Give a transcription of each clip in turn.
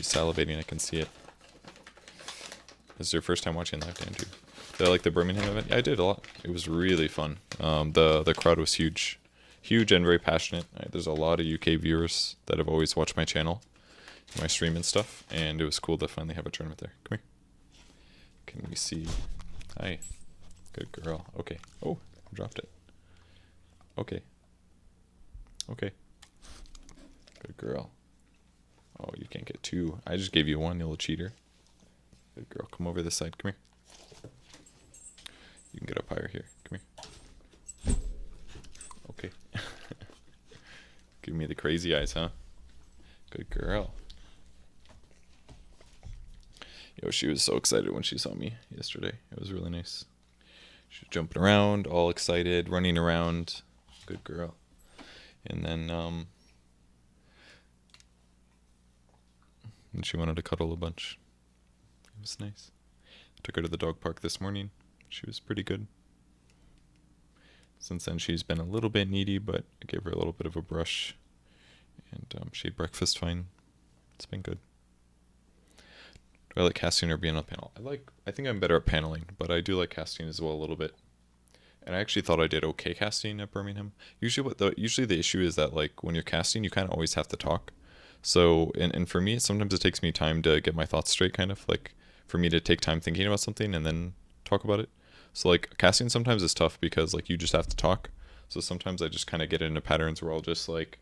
She's salivating. I can see it. This is your first time watching live, Andrew. Did I like the Birmingham event? Yeah, I did a lot. It was really fun. The crowd was huge. Huge and very passionate. There's a lot of UK viewers that have always watched my channel, my stream and stuff, and it was cool to finally have a tournament there. Come here. Can we see? Hi. Good girl. Okay. Oh, I dropped it. Okay. Okay. Good girl. Oh, you can't get two. I just gave you one, you little cheater. Good girl. Come over this side. Come here. You can get up higher here. Come here. Okay. Give me the crazy eyes, huh? Good girl. Yo, she was so excited when she saw me yesterday. It was really nice. She was jumping around, all excited, running around. Good girl. And then, and she wanted to cuddle a bunch. It was nice. Took her to the dog park this morning. She was pretty good. Since then, she's been a little bit needy, but I gave her a little bit of a brush. And she ate breakfast fine. It's been good. Do I like casting or being on a panel? I think I'm better at paneling, but I do like casting as well a little bit. And I actually thought I did okay casting at Birmingham. Usually the issue is that like when you're casting, you kind of always have to talk. So, and for me, sometimes it takes me time to get my thoughts straight, kind of like for me to take time thinking about something and then talk about it. So like casting sometimes is tough because like you just have to talk. So sometimes I just kind of get into patterns where I'll just like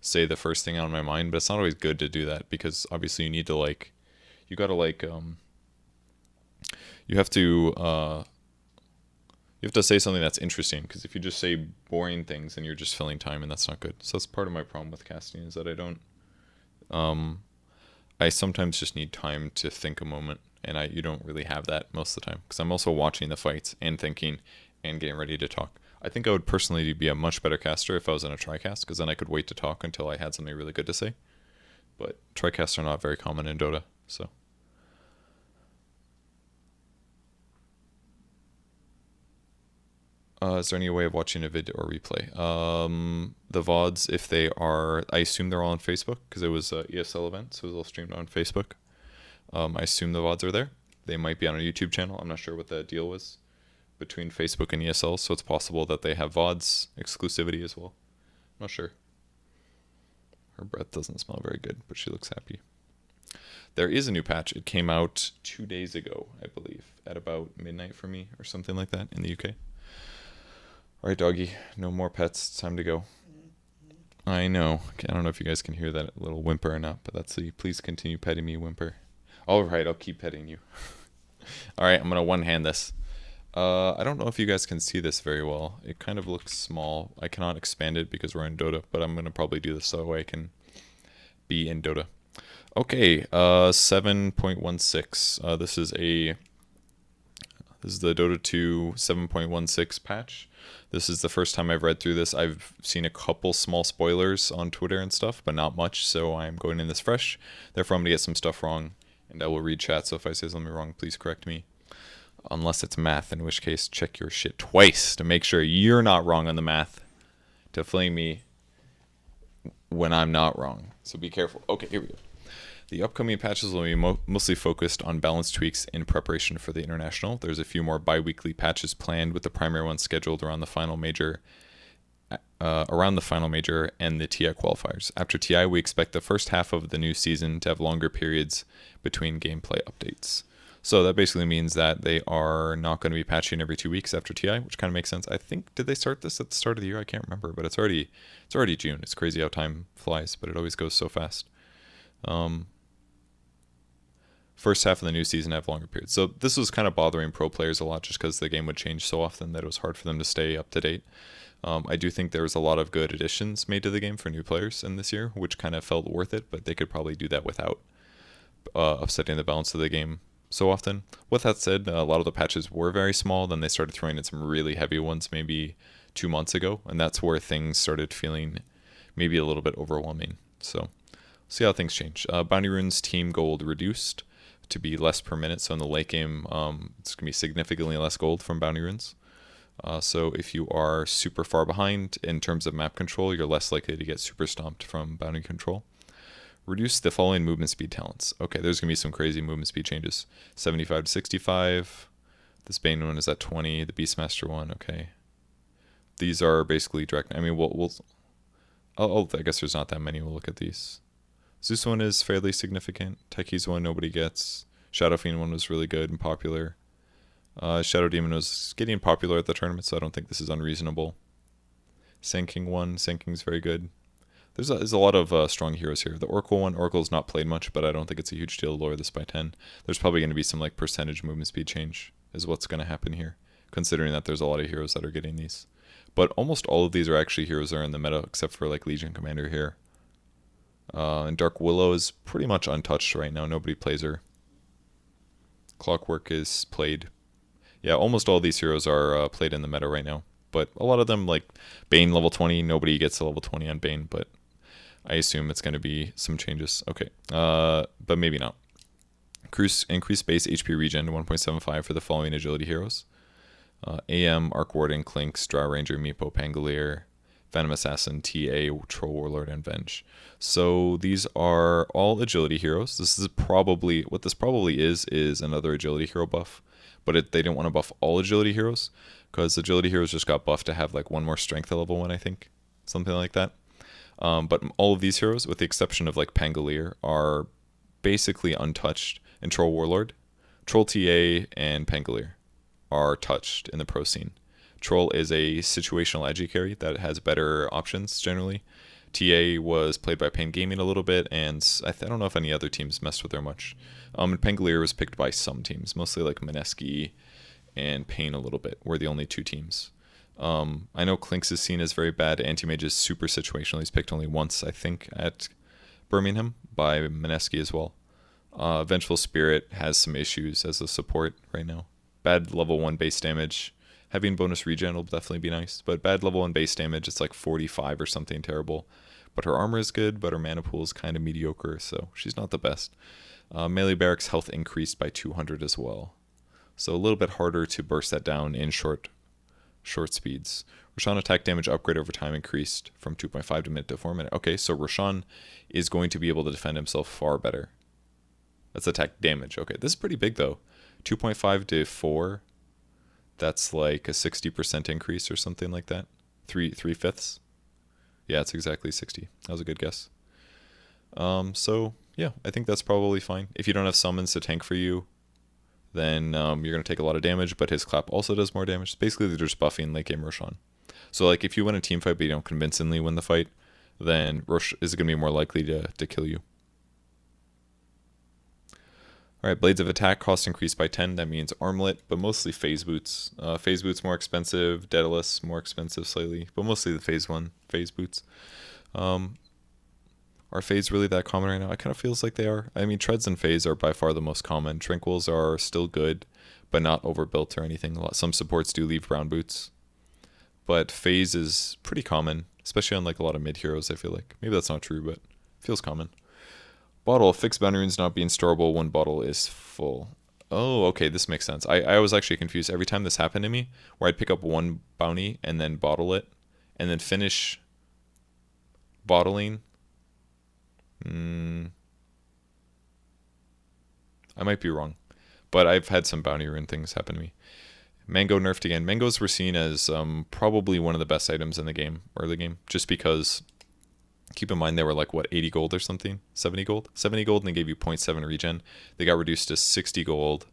say the first thing out of my mind, but it's not always good to do that because obviously you need to like, you gotta like, you have to say something that's interesting, because if you just say boring things, then you're just filling time, and that's not good. So that's part of my problem with casting, is that I sometimes just need time to think a moment, and you don't really have that most of the time, because I'm also watching the fights and thinking and getting ready to talk. I think I would personally be a much better caster if I was in a tri-cast, because then I could wait to talk until I had something really good to say. But tri-casts are not very common in Dota, so. Is there any way of watching a vid or replay? The VODs, if they are, I assume they're all on Facebook, because it was an ESL event, so it was all streamed on Facebook. I assume the VODs are there. They might be on a YouTube channel. I'm not sure what the deal was between Facebook and ESL, so it's possible that they have VODs exclusivity as well. I'm not sure. Her breath doesn't smell very good, but she looks happy. There is a new patch. It came out 2 days ago, I believe, at about midnight for me, or something like that in the UK. All right, doggy, no more pets. It's time to go. I know. Okay, I don't know if you guys can hear that little whimper or not, but that's the please continue petting me whimper. All right, I'll keep petting you. All right, I'm going to one-hand this. I don't know if you guys can see this very well. It kind of looks small. I cannot expand it because we're in Dota, but I'm going to probably do this so I can be in Dota. Okay, 7.16. This is the Dota 2 7.16 patch. This is the first time I've read through this. I've seen a couple small spoilers on Twitter and stuff, but not much, so I'm going in this fresh. Therefore, I'm going to get some stuff wrong, and I will read chat, so if I say something wrong, please correct me. Unless it's math, in which case, check your shit twice to make sure you're not wrong on the math to flame me when I'm not wrong. So be careful. Okay, here we go. The upcoming patches will be mostly focused on balance tweaks in preparation for the International. There's a few more bi-weekly patches planned, with the primary one scheduled around the final major and the TI qualifiers. After TI, we expect the first half of the new season to have longer periods between gameplay updates. So that basically means that they are not going to be patching every 2 weeks after TI, which kind of makes sense. I think, did they start this at the start of the year? I can't remember, but it's already June. It's crazy how time flies, but it always goes so fast. First half of the new season have longer periods. So this was kind of bothering pro players a lot, just because the game would change so often that it was hard for them to stay up to date. I do think there was a lot of good additions made to the game for new players in this year, which kind of felt worth it, but they could probably do that without upsetting the balance of the game so often. With that said, a lot of the patches were very small. Then they started throwing in some really heavy ones maybe 2 months ago, and that's where things started feeling maybe a little bit overwhelming. So see how things change. Bounty Runes team gold reduced to be less per minute. So in the late game, it's going to be significantly less gold from Bounty Runes. So if you are super far behind in terms of map control, you're less likely to get super stomped from bounty control. Reduce the following movement speed talents. Okay, there's going to be some crazy movement speed changes. 75 to 65. This Bane one is at 20. The Beastmaster one, okay. These are basically direct. I mean, I guess there's not that many. We'll look at these. Zeus one is fairly significant. Techie's one nobody gets. Shadow Fiend one was really good and popular. Shadow Demon was getting popular at the tournament, so I don't think this is unreasonable. Sand King one, Sand King's very good. There's a lot of strong heroes here. The Oracle one, Oracle's not played much, but I don't think it's a huge deal to lower this by 10. There's probably going to be some like percentage movement speed change is what's going to happen here, considering that there's a lot of heroes that are getting these. But almost all of these are actually heroes that are in the meta, except for like Legion Commander here. And Dark Willow is pretty much untouched right now. Nobody plays her. Clockwork is played. Yeah, almost all these heroes are played in the meta right now. But a lot of them, like Bane level 20, nobody gets to level 20 on Bane, but I assume it's going to be some changes. Okay, but maybe not. Increase base HP regen to 1.75 for the following agility heroes. AM, Arc Warden, Clinks, Drow Ranger, Meepo, Pangolier, Venom Assassin, TA, Troll Warlord, and Venge. So these are all agility heroes. This is probably, what this probably is another agility hero buff. But they didn't want to buff all agility heroes, because agility heroes just got buffed to have like one more strength at level 1, I think. Something like that. But all of these heroes, with the exception of like Pangolier, are basically untouched in Troll Warlord. Troll TA and Pangolier are touched in the pro scene. Troll is a situational edgy carry that has better options generally. TA was played by Pain Gaming a little bit, and I don't know if any other teams messed with her much. And Pangolier was picked by some teams, mostly like Mineski and Pain a little bit, were the only two teams. I know Clinks is seen as very bad. Anti-Mage is super situational. He's picked only once, I think, at Birmingham by Mineski as well. Vengeful Spirit has some issues as a support right now. Bad level 1 base damage. Having bonus regen will definitely be nice, but bad level 1 base damage, it's like 45 or something terrible. But her armor is good, but her mana pool is kind of mediocre, so she's not the best. Melee Barracks health increased by 200 as well. So a little bit harder to burst that down in short speeds. Roshan attack damage upgrade over time increased from 2.5 to minute to 4 minute. Okay, so Roshan is going to be able to defend himself far better. That's attack damage. Okay, this is pretty big though. 2.5 to 4. That's like a 60% increase or something like that. 3/5. Yeah, it's exactly 60. That was a good guess. So yeah, I think that's probably fine. If you don't have summons to tank for you, then you're going to take a lot of damage, but his clap also does more damage. Basically, they're just buffing late game Roshan. So like if you win a team fight but you don't convincingly win the fight, then Rosh is going to be more likely to kill you. Alright, Blades of Attack cost increased by 10. That means Armlet, but mostly Phase Boots. Phase Boots more expensive, Daedalus more expensive slightly, but mostly the Phase Boots. Are Phase really that common right now? It kind of feels like they are. I mean, Treads and Phase are by far the most common. Tranquils are still good, but not overbuilt or anything. Some supports do leave brown boots. But Phase is pretty common, especially on like a lot of mid heroes, I feel like. Maybe that's not true, but it feels common. Bottle, fixed bounty runes not being storable when bottle is full. Oh, okay, this makes sense. I was actually confused. Every time this happened to me, where I'd pick up one bounty and then bottle it, and then finish bottling. I might be wrong, but I've had some bounty rune things happen to me. Mango nerfed again. Mangoes were seen as probably one of the best items in the game, early game, just because... Keep in mind they were like, what, 80 gold or something? 70 gold? 70 gold and they gave you 0.7 regen. They got reduced to 60 gold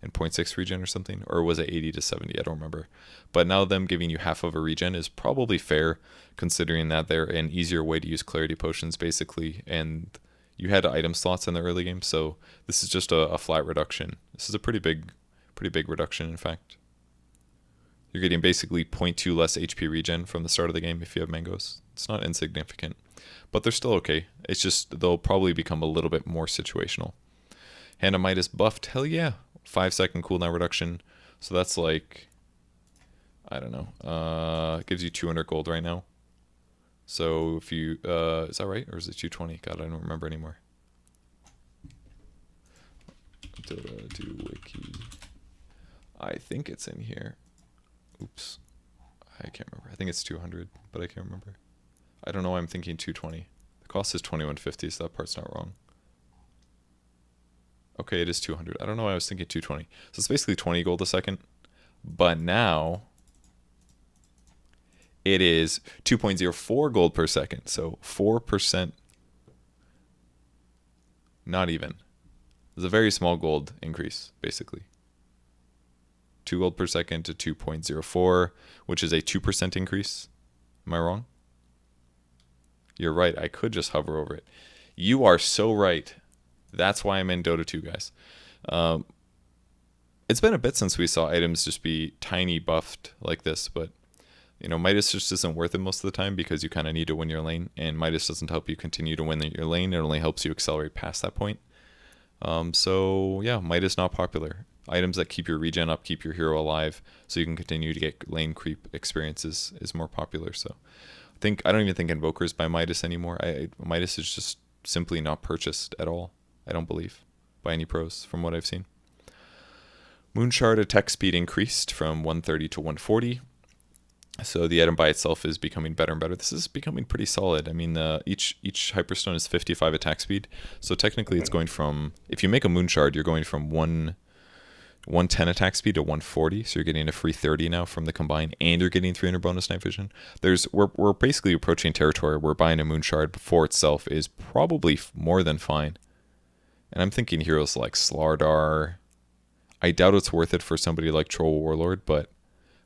and 0.6 regen or something. Or was it 80 to 70? I don't remember. But now them giving you half of a regen is probably fair, considering that they're an easier way to use clarity potions, basically. And you had item slots in the early game, so this is just a flat reduction. This is a pretty big reduction, in fact. You're getting basically 0.2 less HP regen from the start of the game if you have mangoes. It's not insignificant, but they're still okay. It's just they'll probably become a little bit more situational. Hand of Midas buffed, hell yeah. 5-second cooldown reduction. So that's like, I don't know, it gives you 200 gold right now. So if you, is that right? Or is it 220? God, I don't remember anymore. Dota 2 wiki. I think it's in here. Oops. I can't remember. I think it's 200, but I can't remember. I don't know why I'm thinking 220. The cost is 2150, so that part's not wrong. Okay, it is 200. I don't know why I was thinking 220. So it's basically 20 gold a second. But now it is 2.04 gold per second. So 4%. Not even. It's a very small gold increase, basically. 2 gold per second to 2.04, which is a 2% increase. Am I wrong? You're right. I could just hover over it. You are so right. That's why I'm in Dota 2, guys. It's been a bit since we saw items just be tiny buffed like this, but you know, Midas just isn't worth it most of the time because you kind of need to win your lane, and Midas doesn't help you continue to win your lane. It only helps you accelerate past that point. So yeah, Midas not popular. Items that keep your regen up, keep your hero alive, so you can continue to get lane creep experiences is more popular. So I don't even think Invoker's by Midas anymore. Midas is just simply not purchased at all, I don't believe, by any pros from what I've seen. Moonshard attack speed increased from 130 to 140. So the item by itself is becoming better and better. This is becoming pretty solid. I mean, each Hyperstone is 55 attack speed. So technically it's going from, if you make a Moonshard, you're going from 110 attack speed to 140. So you're getting a free 30 now from the combine, and you're getting 300 bonus night vision. We're basically approaching territory where buying a Moonshard for itself is probably more than fine. And I'm thinking heroes like Slardar. I doubt it's worth it for somebody like Troll Warlord, but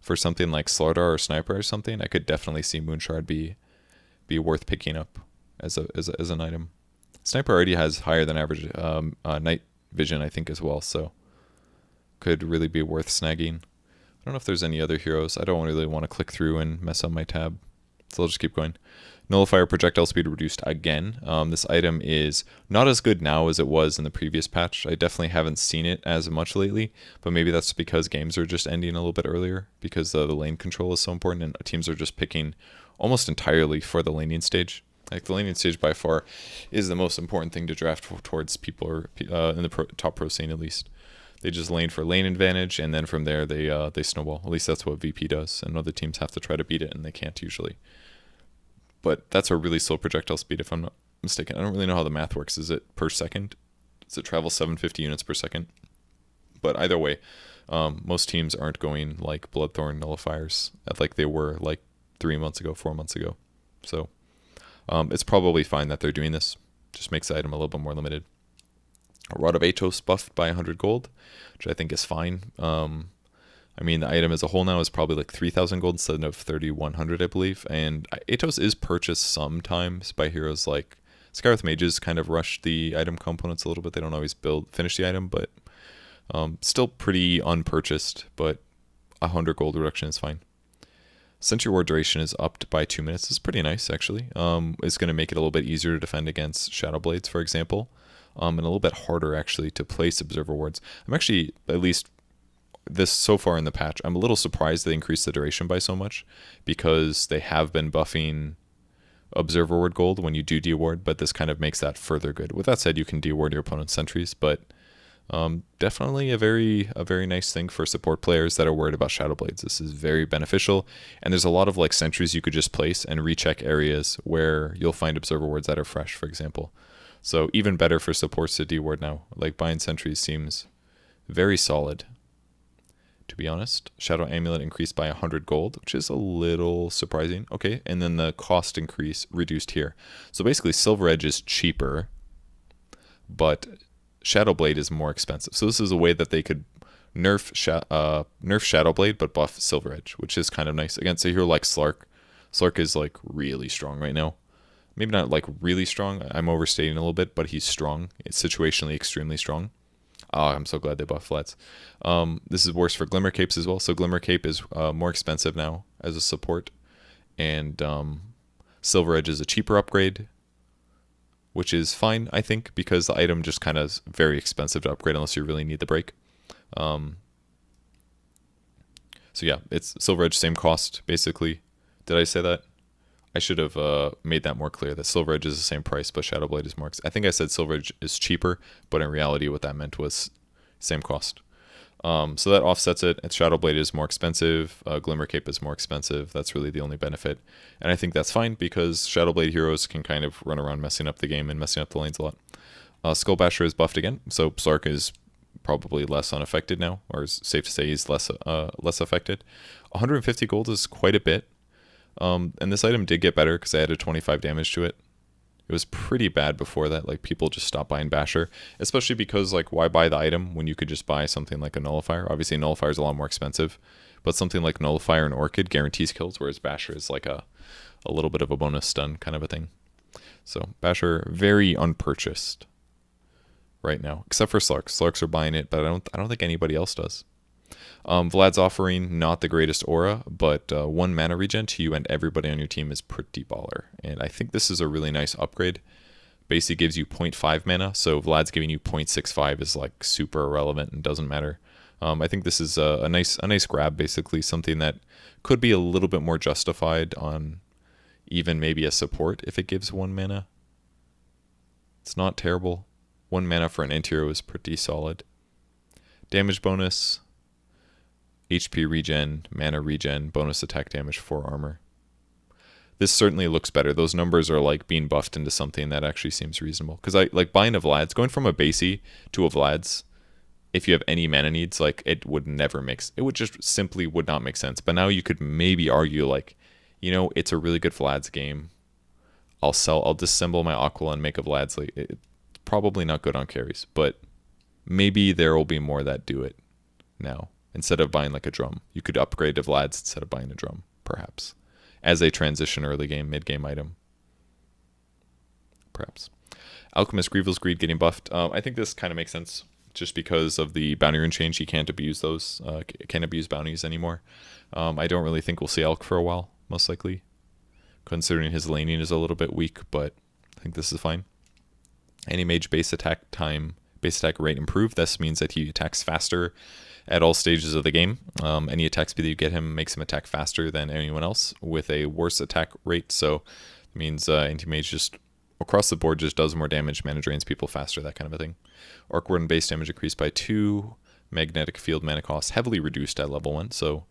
for something like Slardar or Sniper or something, I could definitely see Moonshard be worth picking up as an item. Sniper already has higher than average night vision, I think, as well, so could really be worth snagging. I don't know if there's any other heroes. I don't really want to click through and mess up my tab, so I'll just keep going. Nullifier projectile speed reduced again. This item is not as good now as it was in the previous patch. I definitely haven't seen it as much lately, but maybe that's because games are just ending a little bit earlier because the lane control is so important and teams are just picking almost entirely for the laning stage. Like the laning stage by far is the most important thing to draft towards people or in the top pro scene at least. They just lane for lane advantage, and then from there they snowball. At least that's what VP does, and other teams have to try to beat it, and they can't usually. But that's a really slow projectile speed, if I'm not mistaken. I don't really know how the math works. Is it per second? Does it travel 750 units per second? But either way, most teams aren't going like Bloodthorn nullifiers like they were like 3 months ago, 4 months ago. So it's probably fine that they're doing this. Just makes the item a little bit more limited. A Rod of Atos buffed by 100 gold, which I think is fine. I mean, the item as a whole now is probably like 3,000 gold instead of 3,100, I believe. And Atos is purchased sometimes by heroes like Skywrath Mages kind of rush the item components a little bit. They don't always finish the item, but still pretty unpurchased. But 100 gold reduction is fine. Sentry Ward duration is upped by 2 minutes. It's pretty nice, actually. It's going to make it a little bit easier to defend against Shadow Blades, for example. And a little bit harder, actually, to place Observer Wards. I'm actually, at least this so far in the patch, I'm a little surprised they increased the duration by so much because they have been buffing Observer Ward gold when you do deward, but this kind of makes that further good. With that said, you can deward your opponent's sentries, but definitely a very nice thing for support players that are worried about Shadow Blades. This is very beneficial, and there's a lot of like sentries you could just place and recheck areas where you'll find Observer Wards that are fresh, for example. So even better for supports to deward now. Like buying sentries seems very solid, to be honest. Shadow Amulet increased by 100 gold, which is a little surprising. Okay, and then the cost increase reduced here. So basically Silver Edge is cheaper, but Shadow Blade is more expensive. So this is a way that they could nerf Shadow Blade but buff Silver Edge, which is kind of nice. Against a hero like Slark. Slark is like really strong right now. Maybe not like really strong. I'm overstating a little bit, but he's strong. It's situationally extremely strong. Oh, I'm so glad they buffed flats. This is worse for Glimmer Capes as well. So Glimmer Cape is more expensive now as a support. And Silver Edge is a cheaper upgrade, which is fine, I think, because the item just kind of is very expensive to upgrade unless you really need the break. So yeah, it's Silver Edge, same cost, basically. Did I say that? I should have made that more clear, that Silver Edge is the same price, but Shadow Blade is more. I think I said Silver Edge is cheaper, but in reality what that meant was same cost. So that offsets it. Shadow Blade is more expensive. Glimmer Cape is more expensive. That's really the only benefit. And I think that's fine because Shadow Blade heroes can kind of run around messing up the game and messing up the lanes a lot. Skull Basher is buffed again, so Slark is probably less unaffected now, or is safe to say he's less affected. 150 gold is quite a bit. And this item did get better because I added 25 damage to it. It was pretty bad before that. Like, people just stopped buying Basher, especially because, like, why buy the item when you could just buy something like a Nullifier? Obviously, Nullifier is a lot more expensive, but something like Nullifier and Orchid guarantees kills, whereas Basher is like a little bit of a bonus stun kind of a thing. So Basher very unpurchased right now, except for Slarks. Slarks are buying it, but I don't think anybody else does. Vlad's offering not the greatest aura, but 1 mana regen to you and everybody on your team is pretty baller. And I think this is a really nice upgrade. Basically gives you 0.5 mana, so Vlad's giving you 0.65 is like super irrelevant and doesn't matter. I think this is a nice grab, basically something that could be a little bit more justified on even maybe a support if it gives 1 mana. It's not terrible. 1 mana for an anti-hero is pretty solid. Damage bonus, HP regen, mana regen, bonus attack damage, 4 armor. This certainly looks better. Those numbers are like being buffed into something that actually seems reasonable. Because I like buying a Vlad's, going from a basey to a Vlad's, if you have any mana needs, like it would never make, it would just simply would not make sense. But now you could maybe argue like, you know, it's a really good Vlad's game. I'll disassemble my Aquila and make a Vlad's. Like, it's probably not good on carries, but maybe there will be more that do it now. Instead of buying like a drum, you could upgrade to Vlad's instead of buying a drum, perhaps, as a transition early game, mid game item. Perhaps. Alchemist Grievel's Greed getting buffed. I think this kind of makes sense just because of the bounty rune change. He can't abuse those, can't abuse bounties anymore. I don't really think we'll see Elk for a while, most likely, considering his laning is a little bit weak, but I think this is fine. Any mage base attack rate improved. This means that he attacks faster at all stages of the game. Any attack speed that you get him makes him attack faster than anyone else with a worse attack rate. So it means anti-mage just across the board just does more damage, mana drains people faster, that kind of a thing. Orc Warden base damage increased by 2. Magnetic field mana cost heavily reduced at level 1. So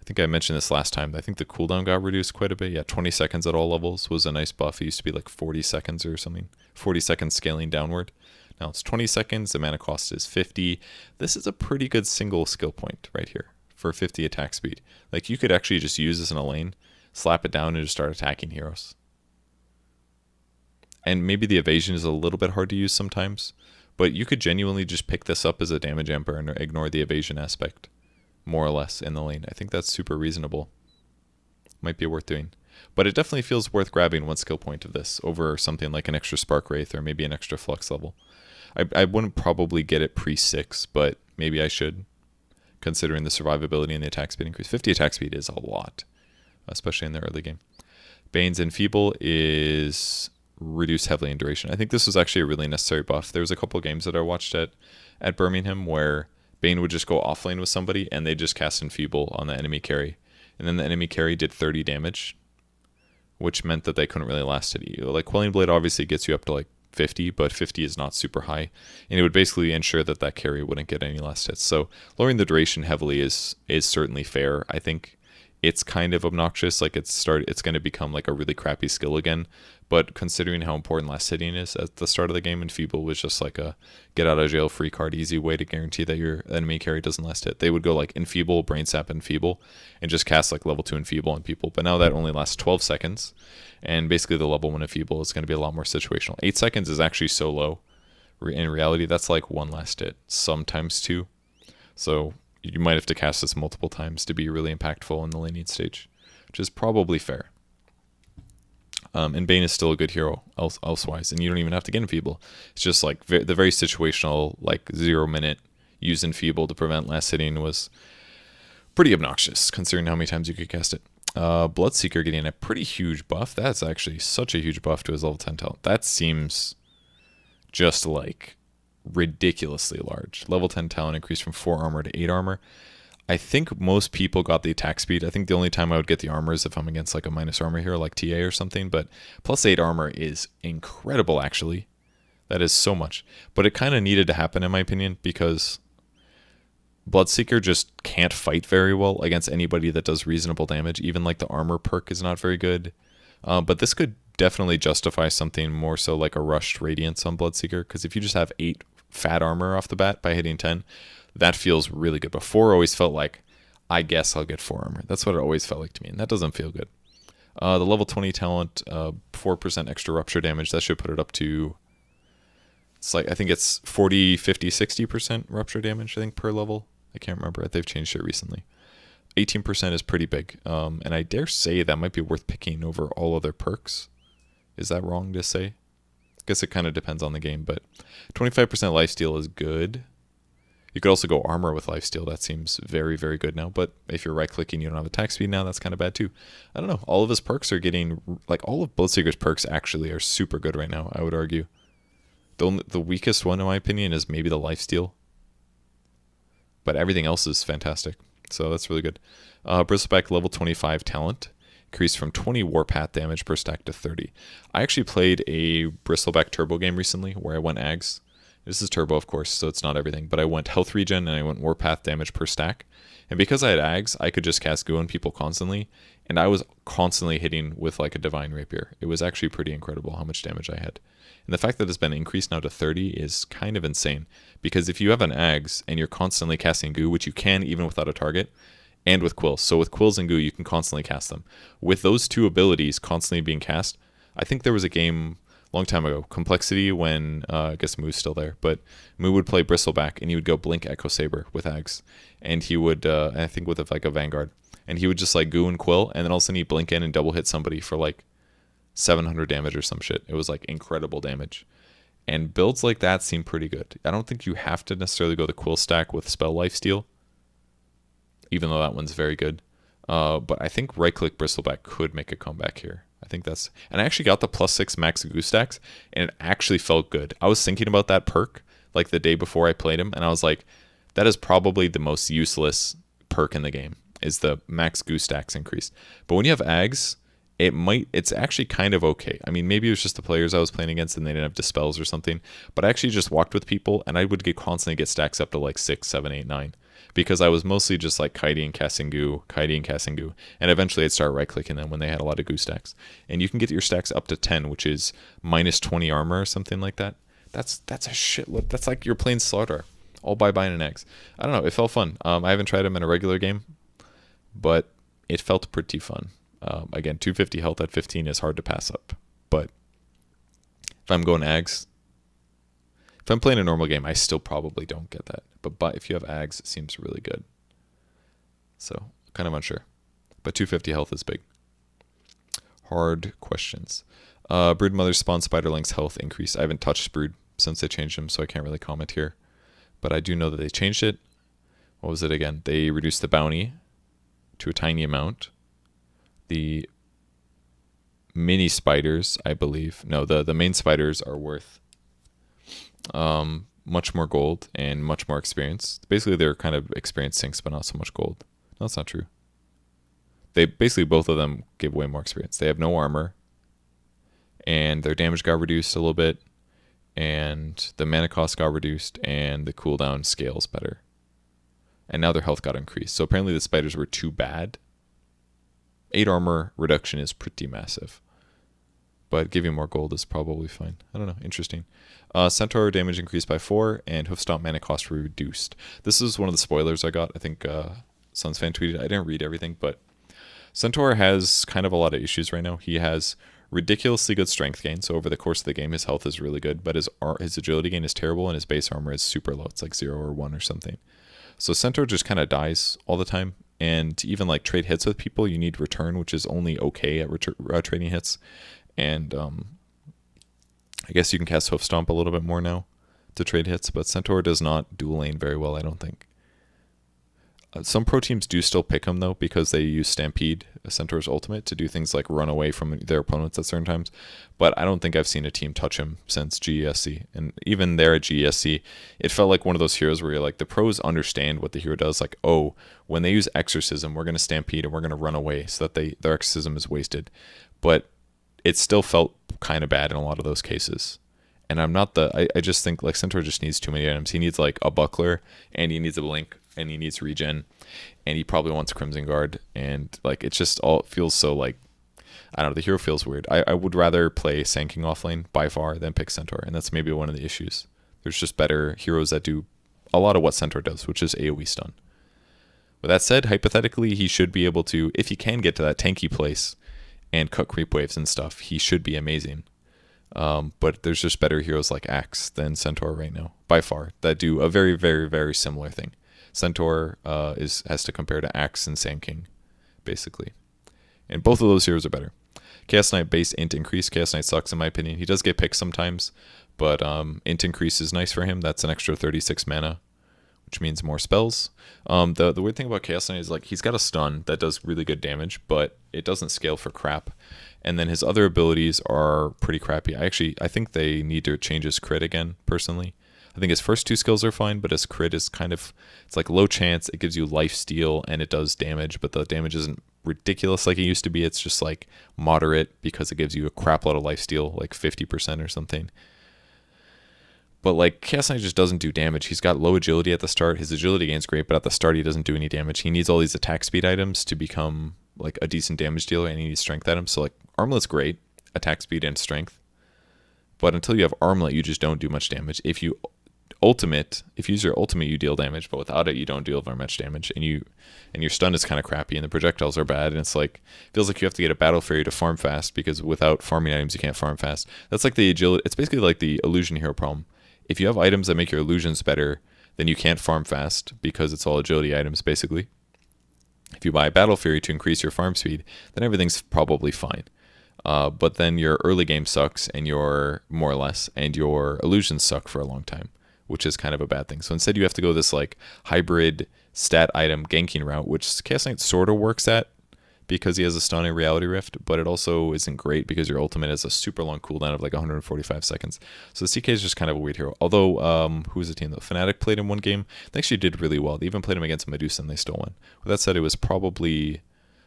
I think I mentioned this last time. I think the cooldown got reduced quite a bit. Yeah, 20 seconds at all levels was a nice buff. It used to be like 40 seconds or something. 40 seconds scaling downward. Now it's 20 seconds, the mana cost is 50. This is a pretty good single skill point right here for 50 attack speed. Like, you could actually just use this in a lane, slap it down, and just start attacking heroes. And maybe the evasion is a little bit hard to use sometimes, but you could genuinely just pick this up as a damage amper and ignore the evasion aspect, more or less, in the lane. I think that's super reasonable. Might be worth doing. But it definitely feels worth grabbing 1 skill point of this over something like an extra Spark Wraith or maybe an extra Flux level. I wouldn't probably get it pre-6, but maybe I should, considering the survivability and the attack speed increase. 50 attack speed is a lot, especially in the early game. Bane's Enfeeble is reduced heavily in duration. I think this was actually a really necessary buff. There was a couple of games that I watched at Birmingham where Bane would just go offlane with somebody and they just cast Enfeeble on the enemy carry. And then the enemy carry did 30 damage, which meant that they couldn't really last it. Like, Quelling Blade obviously gets you up to like 50, but 50 is not super high, and it would basically ensure that that carry wouldn't get any last hits. So lowering the duration heavily is certainly fair. I think it's kind of obnoxious. Like, it's going to become like a really crappy skill again, but considering how important last hitting is at the start of the game, Enfeeble was just like a get out of jail free card, easy way to guarantee that your enemy carry doesn't last hit. They would go like Enfeeble, Brain Sap, Enfeeble, and just cast like level 2 Enfeeble on people, but now that only lasts 12 seconds, and basically the level 1 Enfeeble is going to be a lot more situational. 8 seconds is actually so low. In reality, that's like 1 last hit, sometimes 2. So you might have to cast this multiple times to be really impactful in the laning stage, which is probably fair. And Bane is still a good hero elsewise, and you don't even have to get Enfeeble. It's just like the very situational, like 0 minute use Enfeeble to prevent last hitting was pretty obnoxious, considering how many times you could cast it. Bloodseeker getting a pretty huge buff. That's actually such a huge buff to his level 10 talent. That seems just like ridiculously large. Level 10 talent increased from 4 armor to 8 armor. I think most people got the attack speed. I think the only time I would get the armor is if I'm against like a minus armor hero like TA or something, but plus 8 armor is incredible actually. That is so much. But it kind of needed to happen in my opinion, because Bloodseeker just can't fight very well against anybody that does reasonable damage. Even like the armor perk is not very good. But this could definitely justify something more so like a rushed radiance on Bloodseeker, because if you just have 8 fat armor off the bat by hitting 10, that feels really good. Before always felt like, I guess I'll get 4 armor. That's what it always felt like to me, and that doesn't feel good. The level 20 talent, 4% extra rupture damage, that should put it up to, it's like, I think it's 40, 50, 60% rupture damage, I think, per level. I can't remember. They've changed it recently. 18% is pretty big, and I dare say that might be worth picking over all other perks. Is that wrong to say? I guess it kind of depends on the game, but 25% lifesteal is good. You could also go armor with lifesteal. That seems very, very good now. But if you're right-clicking, you don't have attack speed now, that's kind of bad too. I don't know. All of his perks are getting, like, all of Bloodseeker's perks actually are super good right now, I would argue. The weakest one, in my opinion, is maybe the lifesteal. But everything else is fantastic. So that's really good. Bristleback level 25 talent. Increased from 20 warpath damage per stack to 30. I actually played a Bristleback turbo game recently where I went Ags. This is turbo, of course, so it's not everything. But I went health regen and I went warpath damage per stack. And because I had Ags, I could just cast goo on people constantly. And I was constantly hitting with like a Divine Rapier. It was actually pretty incredible how much damage I had. And the fact that it's been increased now to 30 is kind of insane. Because if you have an Ags and you're constantly casting goo, which you can even without a target, and with quills. So with quills and goo, you can constantly cast them. With those two abilities constantly being cast, I think there was a game a long time ago, Complexity, when I guess Moo's still there, but Moo would play Bristleback and he would go Blink Echo Saber with Ags, and he would, I think with like a Vanguard, and he would just like goo and quill, and then all of a sudden he'd blink in and double hit somebody for like 700 damage or some shit. It was like incredible damage. And builds like that seem pretty good. I don't think you have to necessarily go the quill stack with spell lifesteal, even though that one's very good. But I think right-click Bristleback could make a comeback here. I think that's... And I actually got the +6 max goo stacks, and it actually felt good. I was thinking about that perk like the day before I played him, and I was like, that is probably the most useless perk in the game, is the max goo stacks increased. But when you have Ags, it's actually kind of okay. I mean, maybe it was just the players I was playing against and they didn't have dispels or something, but I actually just walked with people, and I would constantly get stacks up to like 6, 7, 8, 9. Because I was mostly just like kiting and casting goo, and eventually I'd start right-clicking them when they had a lot of goo stacks. And you can get your stacks up to 10, which is minus 20 armor or something like that. That's a shitload. That's like you're playing Slaughter, all by buying an eggs. I don't know, it felt fun. I haven't tried them in a regular game, but it felt pretty fun. Again, 250 health at 15 is hard to pass up. But if I'm going Ags, if I'm playing a normal game, I still probably don't get that. But if you have Ags, it seems really good. So, kind of unsure. But 250 health is big. Hard questions. Brood Mother spawn Spiderling's health increase. I haven't touched Brood since they changed them, so I can't really comment here. But I do know that they changed it. What was it again? They reduced the bounty to a tiny amount. The mini spiders, I believe. No, the main spiders are worth much more gold and much more experience. Basically, they're kind of experience sinks, but not so much gold. No, that's not true. They basically, both of them give way more experience. They have no armor, and their damage got reduced a little bit, and the mana cost got reduced, and the cooldown scales better. And now their health got increased. So apparently the spiders were too bad. 8 armor reduction is pretty massive. But giving more gold is probably fine. I don't know. Interesting. Centaur damage increased by 4, and Hoofstomp mana cost reduced. This is one of the spoilers I got. I think Sunsfan tweeted. I didn't read everything, but Centaur has kind of a lot of issues right now. He has ridiculously good strength gain, so over the course of the game, his health is really good, but his agility gain is terrible, and his base armor is super low. It's like 0 or 1 or something. So Centaur just kind of dies all the time, and to even like trade hits with people, you need return, which is only okay at trading hits. And I guess you can cast Hoof Stomp a little bit more now to trade hits, but Centaur does not dual lane very well, I don't think. Some pro teams do still pick him, though, because they use Stampede, Centaur's ultimate, to do things like run away from their opponents at certain times. But I don't think I've seen a team touch him since GESC. And even there at GESC, it felt like one of those heroes where you're like, the pros understand what the hero does. Like, oh, when they use Exorcism, we're going to Stampede and we're going to run away so that their Exorcism is wasted. But it still felt kind of bad in a lot of those cases. And I'm not I just think like Centaur just needs too many items. He needs like a buckler and he needs a blink and he needs regen, and he probably wants Crimson Guard, and like it just all feels so like, I don't know, the hero feels weird. I would rather play Sand King offlane by far than pick Centaur, and that's maybe one of the issues. There's just better heroes that do a lot of what Centaur does, which is AoE stun. With that said, hypothetically, he should be able to, if he can get to that tanky place and cut creep waves and stuff, he should be amazing. But there's just better heroes like Axe than Centaur right now, by far, that do a very, very, very similar thing. Centaur has to compare to Axe and Sand King, basically. And both of those heroes are better. Chaos Knight base int increase. Chaos Knight sucks in my opinion. He does get picked sometimes, but int increase is nice for him. That's an extra 36 mana, which means more spells. The weird thing about Chaos Knight is like he's got a stun that does really good damage, but it doesn't scale for crap. And then his other abilities are pretty crappy. I think they need to change his crit again, personally. I think his first two skills are fine, but his crit is kind of, it's like low chance, it gives you life steal, and it does damage, but the damage isn't ridiculous like it used to be. It's just like moderate because it gives you a crap load of life steal, like 50% or something. But like Chaos Knight just doesn't do damage. He's got low agility at the start. His agility gain's great, but at the start he doesn't do any damage. He needs all these attack speed items to become like a decent damage dealer, and he needs strength items. So like Armlet's great, attack speed and strength. But until you have Armlet, you just don't do much damage. If you use your ultimate, you deal damage, but without it, you don't deal very much damage. And your stun is kind of crappy, and the projectiles are bad. And it's like, feels like you have to get a battle fairy to farm fast, because without farming items, you can't farm fast. That's like the agility. It's basically like the illusion hero problem. If you have items that make your illusions better, then you can't farm fast because it's all agility items, basically. If you buy a battle fairy to increase your farm speed, then everything's probably fine. But then your early game sucks, and your more or less, and your illusions suck for a long time, which is kind of a bad thing. So instead you have to go this like hybrid stat item ganking route, which Chaos Knight sort of works at because he has a stun and reality rift, but it also isn't great because your ultimate has a super long cooldown of like 145 seconds. So the CK is just kind of a weird hero. Although, who's the team though? Fnatic played him one game. They actually did really well. They even played him against Medusa and they still won. With that said, it was probably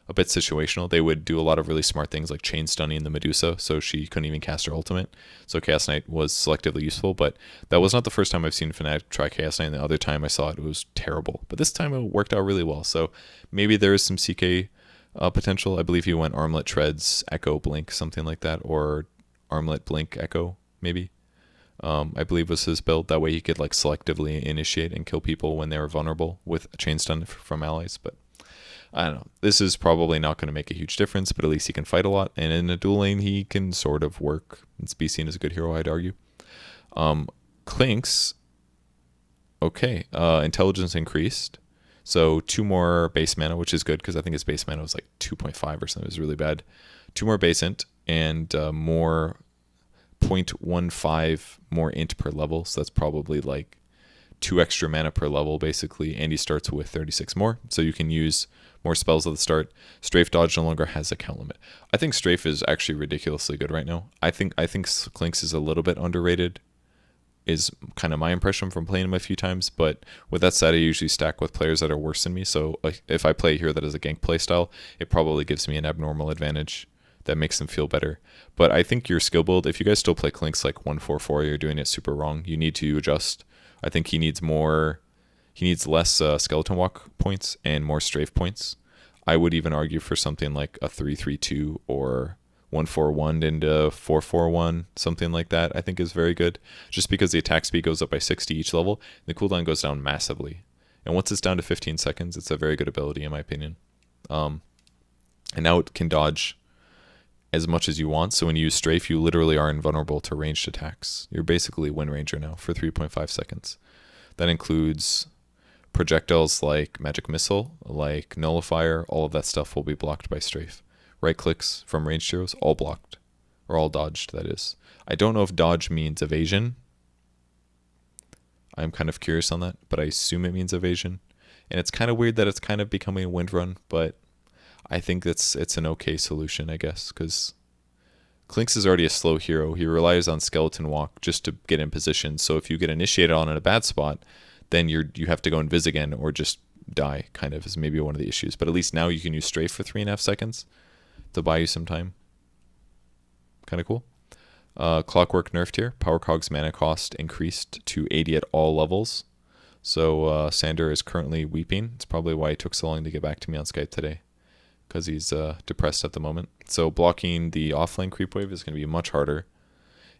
a bit situational. They would do a lot of really smart things like chain stunning the Medusa, so she couldn't even cast her ultimate. So Chaos Knight was selectively useful, but that was not the first time I've seen Fnatic try Chaos Knight, and the other time I saw it, it was terrible. But this time it worked out really well, so maybe there is some CK potential. I believe he went Armlet Treads, Echo, Blink, something like that, or Armlet, Blink, Echo, maybe. I believe was his build. That way he could like selectively initiate and kill people when they were vulnerable with a chain stun from allies, but I don't know. This is probably not going to make a huge difference, but at least he can fight a lot. And in a duel lane, he can sort of work. It's be seen as a good hero, I'd argue. Clinks, okay. Intelligence increased. So 2 more base mana, which is good because I think his base mana was like 2.5 or something. It was really bad. 2 more base int and more 0.15 more int per level. So that's probably like 2 extra mana per level, basically. And he starts with 36 more. So you can use more spells at the start. Strafe dodge no longer has a count limit. I think Strafe is actually ridiculously good right now. I think Clinks is a little bit underrated, is kind of my impression from playing him a few times. But with that said, I usually stack with players that are worse than me. So if I play a hero that has a gank playstyle, it probably gives me an abnormal advantage that makes them feel better. But I think your skill build, if you guys still play Clinks like 1-4-4, you're doing it super wrong. You need to adjust. I think he needs less skeleton walk points and more strafe points. I would even argue for something like a 3-3-2 or 1-4-1 into 4-4-1, something like that. I think is very good, just because the attack speed goes up by 60 each level, and the cooldown goes down massively. And once it's down to 15 seconds, it's a very good ability in my opinion. And now it can dodge as much as you want. So when you use strafe, you literally are invulnerable to ranged attacks. You're basically Wind Ranger now for 3.5 seconds. That includes projectiles like Magic Missile, like Nullifier. All of that stuff will be blocked by strafe. Right clicks from ranged heroes, all blocked. Or all dodged, that is. I don't know if dodge means evasion. I'm kind of curious on that, but I assume it means evasion. And it's kind of weird that it's kind of becoming a wind run, but I think it's an okay solution, I guess, because Clinks is already a slow hero. He relies on Skeleton Walk just to get in position. So if you get initiated on in a bad spot, then you have to go invis again or just die, kind of, is maybe one of the issues. But at least now you can use strafe for 3.5 seconds to buy you some time. Kind of cool. Clockwork nerfed here. Power Cog's mana cost increased to 80 at all levels. So Sander is currently weeping. It's probably why he took so long to get back to me on Skype today, because he's depressed at the moment. So blocking the offlane creep wave is going to be much harder.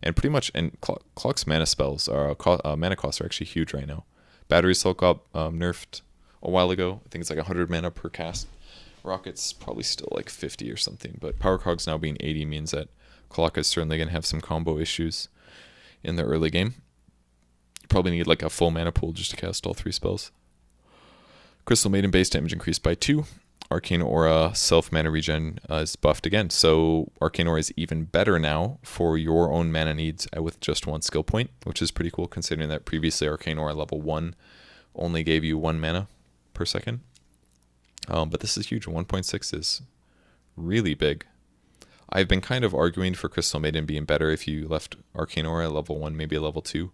And pretty much, and Clock's mana spells, mana costs are actually huge right now. Battery Soul got nerfed a while ago. I think it's like 100 mana per cast. Rocket's probably still like 50 or something, but Power Cogs now being 80 means that Clock is certainly going to have some combo issues in the early game. You probably need like a full mana pool just to cast all 3 spells. Crystal Maiden base damage increased by 2. Arcane Aura self mana regen is buffed again, so Arcane Aura is even better now for your own mana needs with just 1 skill point, which is pretty cool considering that previously Arcane Aura level 1 only gave you 1 mana per second. But this is huge. 1.6 is really big. I've been kind of arguing for Crystal Maiden being better if you left Arcane Aura at level 1, maybe a level 2.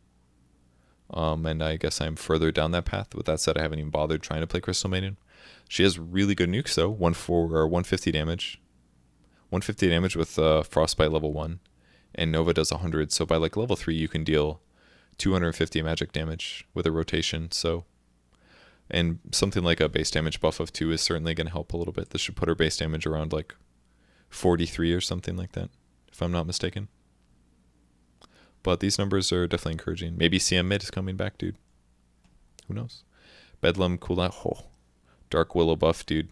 And I guess I'm further down that path. With that said, I haven't even bothered trying to play Crystal Maiden. She has really good nukes though. 150 damage. 150 damage with Frostbite level 1. And Nova does 100. So by like level 3 you can deal 250 magic damage with a rotation. So, and something like a base damage buff of 2 is certainly going to help a little bit. This should put her base damage around like 43 or something like that, if I'm not mistaken. But these numbers are definitely encouraging. Maybe CM mid is coming back, dude. Who knows? Bedlam cooldown. Oh, Dark Willow buff, dude.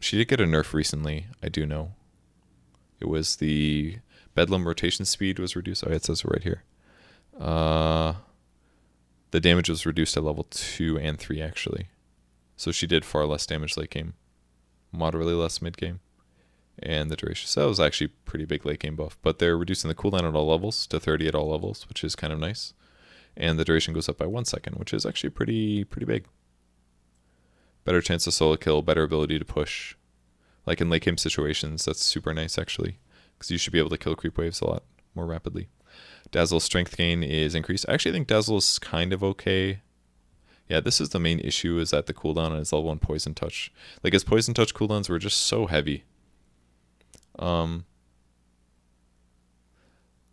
She did get a nerf recently, I do know. It was the Bedlam rotation speed was reduced. Oh, it says it right here. The damage was reduced at level 2 and 3, actually. So she did far less damage late game. Moderately less mid game. And the duration. So that was actually pretty big late game buff. But they're reducing the cooldown at all levels to 30 at all levels, which is kind of nice. And the duration goes up by 1 second, which is actually pretty big. Better chance of solo kill, better ability to push. Like in late game situations, that's super nice actually. Because you should be able to kill creep waves a lot more rapidly. Dazzle's strength gain is increased. I actually think Dazzle's kind of okay. Yeah, this is the main issue, is that the cooldown on his level 1 Poison Touch. Like his Poison Touch cooldowns were just so heavy.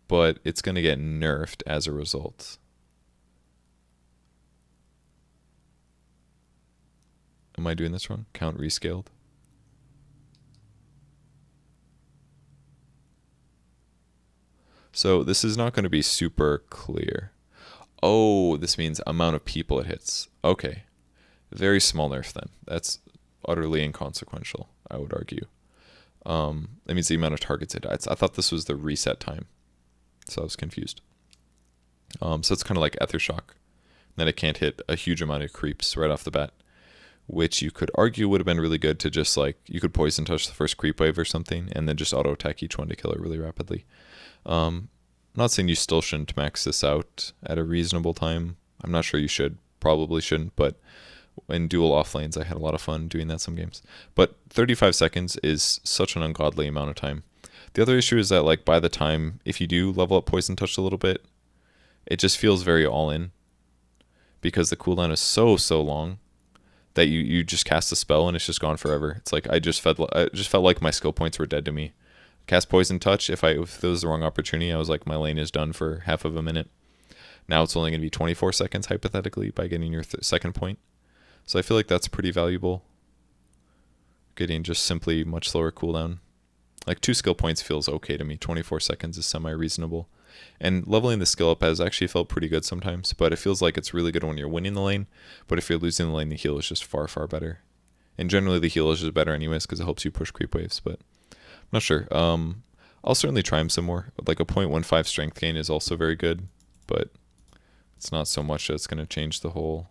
But it's going to get nerfed as a result. Am I doing this wrong? Count rescaled. So this is not going to be super clear. Oh, this means amount of people it hits. Okay. Very small nerf then. That's utterly inconsequential, I would argue. That means the amount of targets it hits. I thought this was the reset time. So I was confused. So it's kind of like Ether Shock. Then it can't hit a huge amount of creeps right off the bat. Which you could argue would have been really good to just like, you could Poison Touch the first creep wave or something, and then just auto attack each one to kill it really rapidly. I'm not saying you still shouldn't max this out at a reasonable time. I'm not sure you should, probably shouldn't, but in dual off lanes I had a lot of fun doing that some games. But 35 seconds is such an ungodly amount of time. The other issue is that like by the time, if you do level up Poison Touch a little bit, it just feels very all in. Because the cooldown is so long that you just cast a spell and it's just gone forever. It's like I just felt like my skill points were dead to me. Cast Poison Touch, if there was the wrong opportunity, I was like, my lane is done for half of a minute. Now it's only going to be 24 seconds hypothetically by getting your second point. So I feel like that's pretty valuable. Getting just simply much slower cooldown. Like 2 skill points feels okay to me. 24 seconds is semi-reasonable. And leveling the skill up has actually felt pretty good sometimes, but it feels like it's really good when you're winning the lane. But if you're losing the lane, the heal is just far better. And generally the heal is just better anyways because it helps you push creep waves, but I'm not sure. I'll certainly try him some more. Like a 0.15 strength gain is also very good, but it's not so much that it's going to change the whole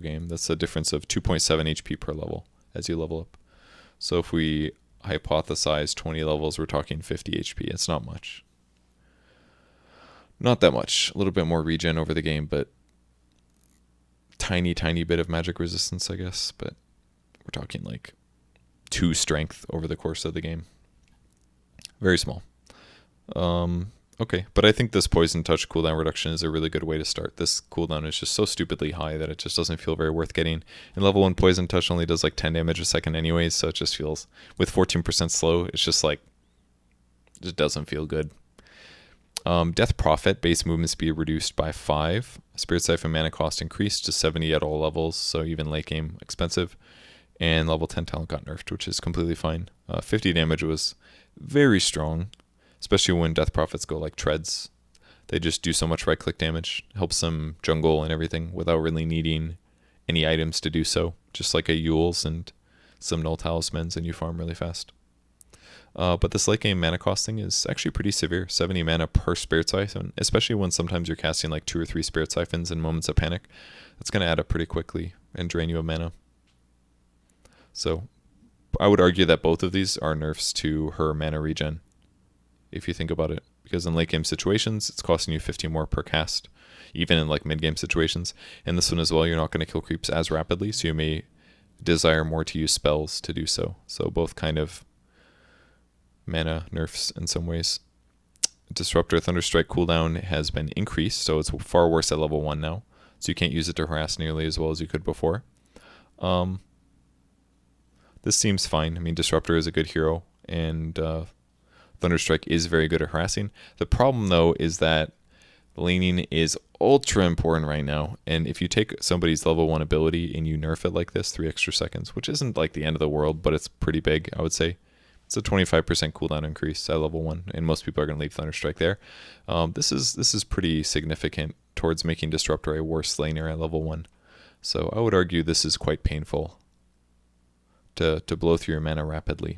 game. That's a difference of 2.7 HP per level as you level up. So if we hypothesize 20 levels, we're talking 50 HP. It's not much. Not that much. A little bit more regen over the game, but tiny bit of magic resistance, I guess. But we're talking like 2 strength over the course of the game. Very small. Okay, but I think this Poison Touch cooldown reduction is a really good way to start. This cooldown is just so stupidly high that it just doesn't feel very worth getting. And level 1 Poison Touch only does like 10 damage a second anyways, so it just feels, with 14% slow, it's just like, it just doesn't feel good. Death Prophet, base movement speed reduced by 5. Spirit Siphon mana cost increased to 70 at all levels, so even late game expensive. And level 10 talent got nerfed, which is completely fine. 50 damage was very strong, especially when Death Prophets go like treads. They just do so much right click damage, helps them jungle and everything without really needing any items to do so. Just like a Yule's and some null talismans, and you farm really fast. But this late game mana costing is actually pretty severe. 70 mana per Spirit Siphon, especially when sometimes you're casting like 2 or 3 Spirit Siphons in moments of panic. That's going to add up pretty quickly and drain you of mana. So I would argue that both of these are nerfs to her mana regen, if you think about it. Because in late game situations, it's costing you 50 more per cast, even in like mid game situations. And this one as well, you're not going to kill creeps as rapidly, so you may desire more to use spells to do so. So both kind of mana nerfs in some ways. Disruptor Thunderstrike cooldown has been increased, so it's far worse at level 1 now. So you can't use it to harass nearly as well as you could before. This seems fine. I mean, Disruptor is a good hero, and Thunderstrike is very good at harassing. The problem, though, is that laning is ultra important right now, and if you take somebody's level 1 ability and you nerf it like this, 3 extra seconds, which isn't like the end of the world, but it's pretty big, I would say. It's a 25% cooldown increase at level 1, and most people are going to leave Thunderstrike there. This is pretty significant towards making Disruptor a worse laner at level 1. So I would argue this is quite painful to blow through your mana rapidly.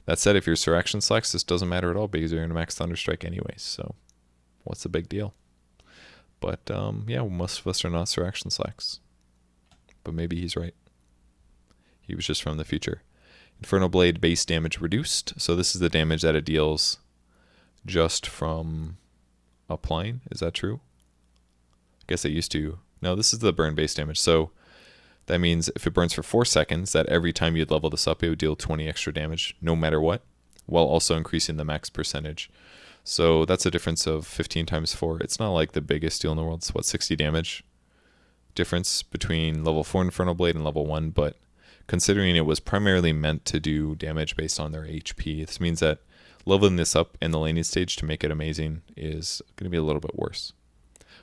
That said, if you're Sir Action Slacks, this doesn't matter at all because you're going to max Thunderstrike anyways, so what's the big deal? But yeah, most of us are not Sir Action Slacks. But maybe he's right. He was just from the future. Infernal Blade base damage reduced. So this is the damage that it deals just from applying. Is that true? I guess it used to. No, this is the burn base damage. So that means if it burns for 4 seconds, that every time you'd level this up, it would deal 20 extra damage, no matter what, while also increasing the max percentage. So that's a difference of 15 times 4. It's not like the biggest deal in the world. It's what, 60 damage difference between level 4 Infernal Blade and level 1, but considering it was primarily meant to do damage based on their HP, this means that leveling this up in the laning stage to make it amazing is going to be a little bit worse.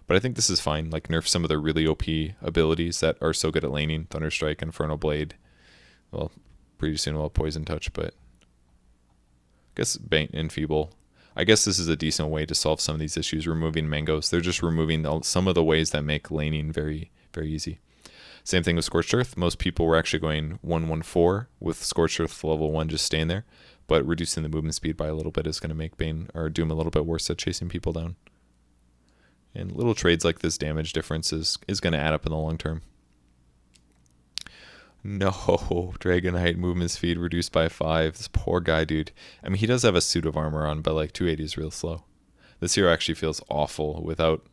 But I think this is fine. Like, nerf some of the really OP abilities that are so good at laning. Thunderstrike, Infernal Blade. Well, pretty soon we'll have Poison Touch, but I guess Bane and Feeble. I guess this is a decent way to solve some of these issues, removing mangoes. They're just removing some of the ways that make laning very, very easy. Same thing with Scorched Earth. Most people were actually going 1-1-4 with Scorched Earth level 1 just staying there, but reducing the movement speed by a little bit is going to make Bane or Doom a little bit worse at chasing people down. And little trades like this damage difference is going to add up in the long term. No, Dragonite movement speed reduced by 5. This poor guy, dude. I mean, he does have a suit of armor on, but like 280 is real slow. This hero actually feels awful without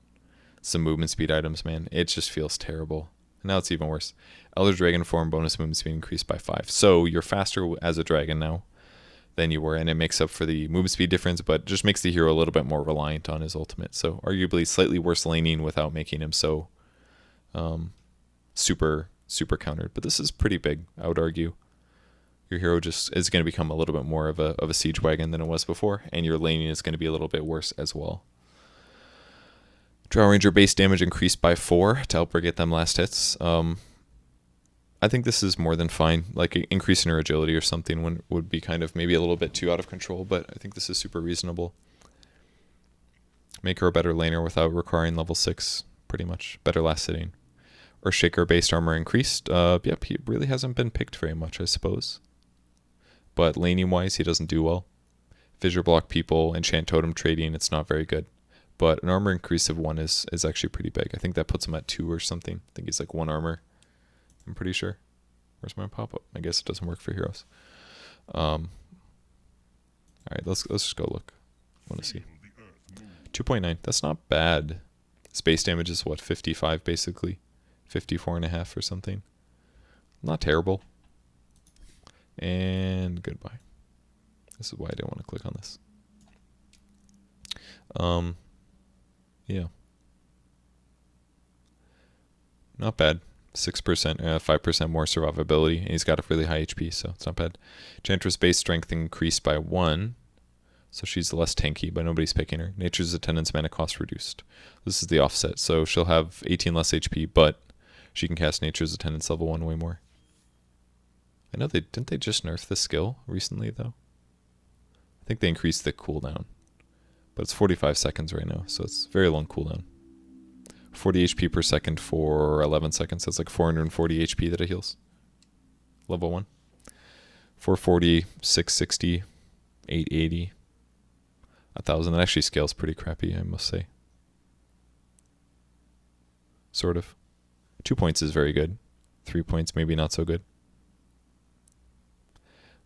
some movement speed items, man. It just feels terrible. Now it's even worse. Elder Dragon form bonus movement speed increased by 5. So you're faster as a dragon now than you were, and it makes up for the movement speed difference, but just makes the hero a little bit more reliant on his ultimate. So arguably slightly worse laning without making him so super countered. But this is pretty big, I would argue. Your hero just is going to become a little bit more of a siege wagon than it was before, and your laning is going to be a little bit worse as well. Drow Ranger base damage increased by 4 to help her get them last hits. I think this is more than fine. Like, increasing her agility or something would be kind of maybe a little bit too out of control, but I think this is super reasonable. Make her a better laner without requiring level 6, pretty much. Better last hitting. Earthshaker based armor increased. Yep, he really hasn't been picked very much, I suppose. But laning-wise, he doesn't do well. Fissure block people, enchant totem trading, it's not very good. But an armor increase of 1 is actually pretty big. I think that puts him at 2 or something. I think he's like 1 armor. I'm pretty sure. Where's my pop-up? I guess it doesn't work for heroes. Alright, let's just go look. I want to see. 2.9. That's not bad. Space damage is what, 55 basically? 54.5 or something. Not terrible. And goodbye. This is why I didn't want to click on this. Yeah. Not bad. 6%, 5% more survivability. And he's got a really high HP, so it's not bad. Enchantress base strength increased by 1. So she's less tanky, but nobody's picking her. Nature's Attendant's mana cost reduced. This is the offset. So she'll have 18 less HP, but she can cast Nature's Attendant's level 1 way more. I know didn't they just nerf this skill recently, though? I think they increased the cooldown. But it's 45 seconds right now, so it's very long cooldown. 40 HP per second for 11 seconds. That's like 440 HP that it heals. Level 1. 440, 660, 880, 1000. That actually scales pretty crappy, I must say. Sort of. 2 points is very good. 3 points maybe not so good.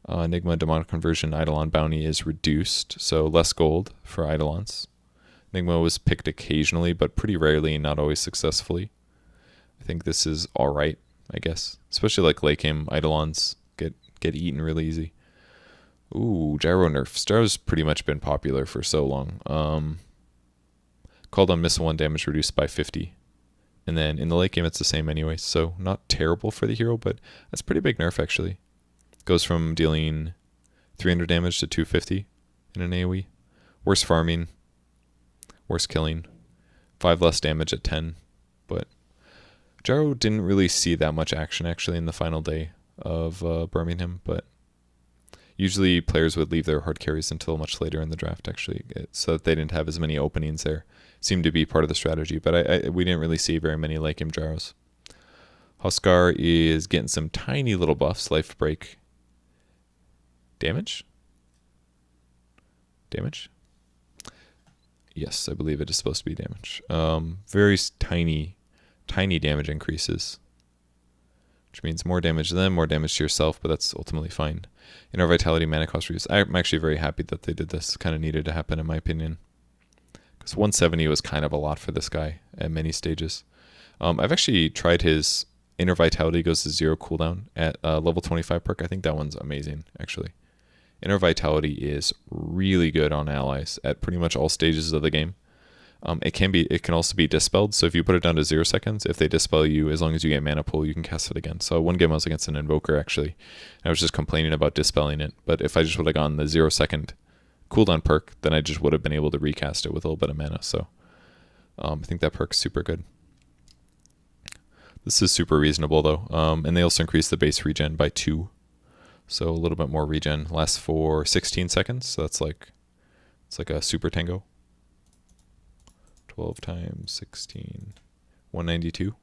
Enigma Demonic Conversion Eidolon Bounty is reduced, so less gold for Eidolons. Enigma was picked occasionally, but pretty rarely, not always successfully. I think this is alright, I guess. Especially like late game Eidolons get eaten really easy. Ooh, Gyro nerfs. Gyro's pretty much been popular for so long. Called on missile 1 damage reduced by 50. And then in the late game it's the same anyway, so not terrible for the hero, but that's a pretty big nerf actually. Goes from dealing 300 damage to 250 in an AoE. Worse farming, worse killing, 5 less damage at 10. But Gyro didn't really see that much action actually in the final day of Birmingham, but usually players would leave their hard carries until much later in the draft actually, so that they didn't have as many openings there. Seemed to be part of the strategy, but we didn't really see very many late game Gyros. Huskar is getting some tiny little buffs. Life break. Damage? Yes, I believe it is supposed to be damage. Very tiny damage increases, which means more damage to them, more damage to yourself, but that's ultimately fine. Inner Vitality mana cost reduced. I'm actually very happy that they did this. Kind of needed to happen in my opinion, because 170 was kind of a lot for this guy at many stages. I've actually tried his Inner Vitality goes to 0 cooldown at level 25 perk. I think that one's amazing actually. Inner Vitality is really good on allies at pretty much all stages of the game. It can also be dispelled, so if you put it down to 0 seconds, if they dispel you, as long as you get mana pool, you can cast it again. So one game I was against an Invoker actually, and I was just complaining about dispelling it, but if I just would have gone the 0 second cooldown perk, then I just would have been able to recast it with a little bit of mana, so I think that perk's super good. This is super reasonable though, and they also increased the base regen by 2. So a little bit more regen. Lasts for 16 seconds. So that's like, it's like a super tango. 12 times 16, 192.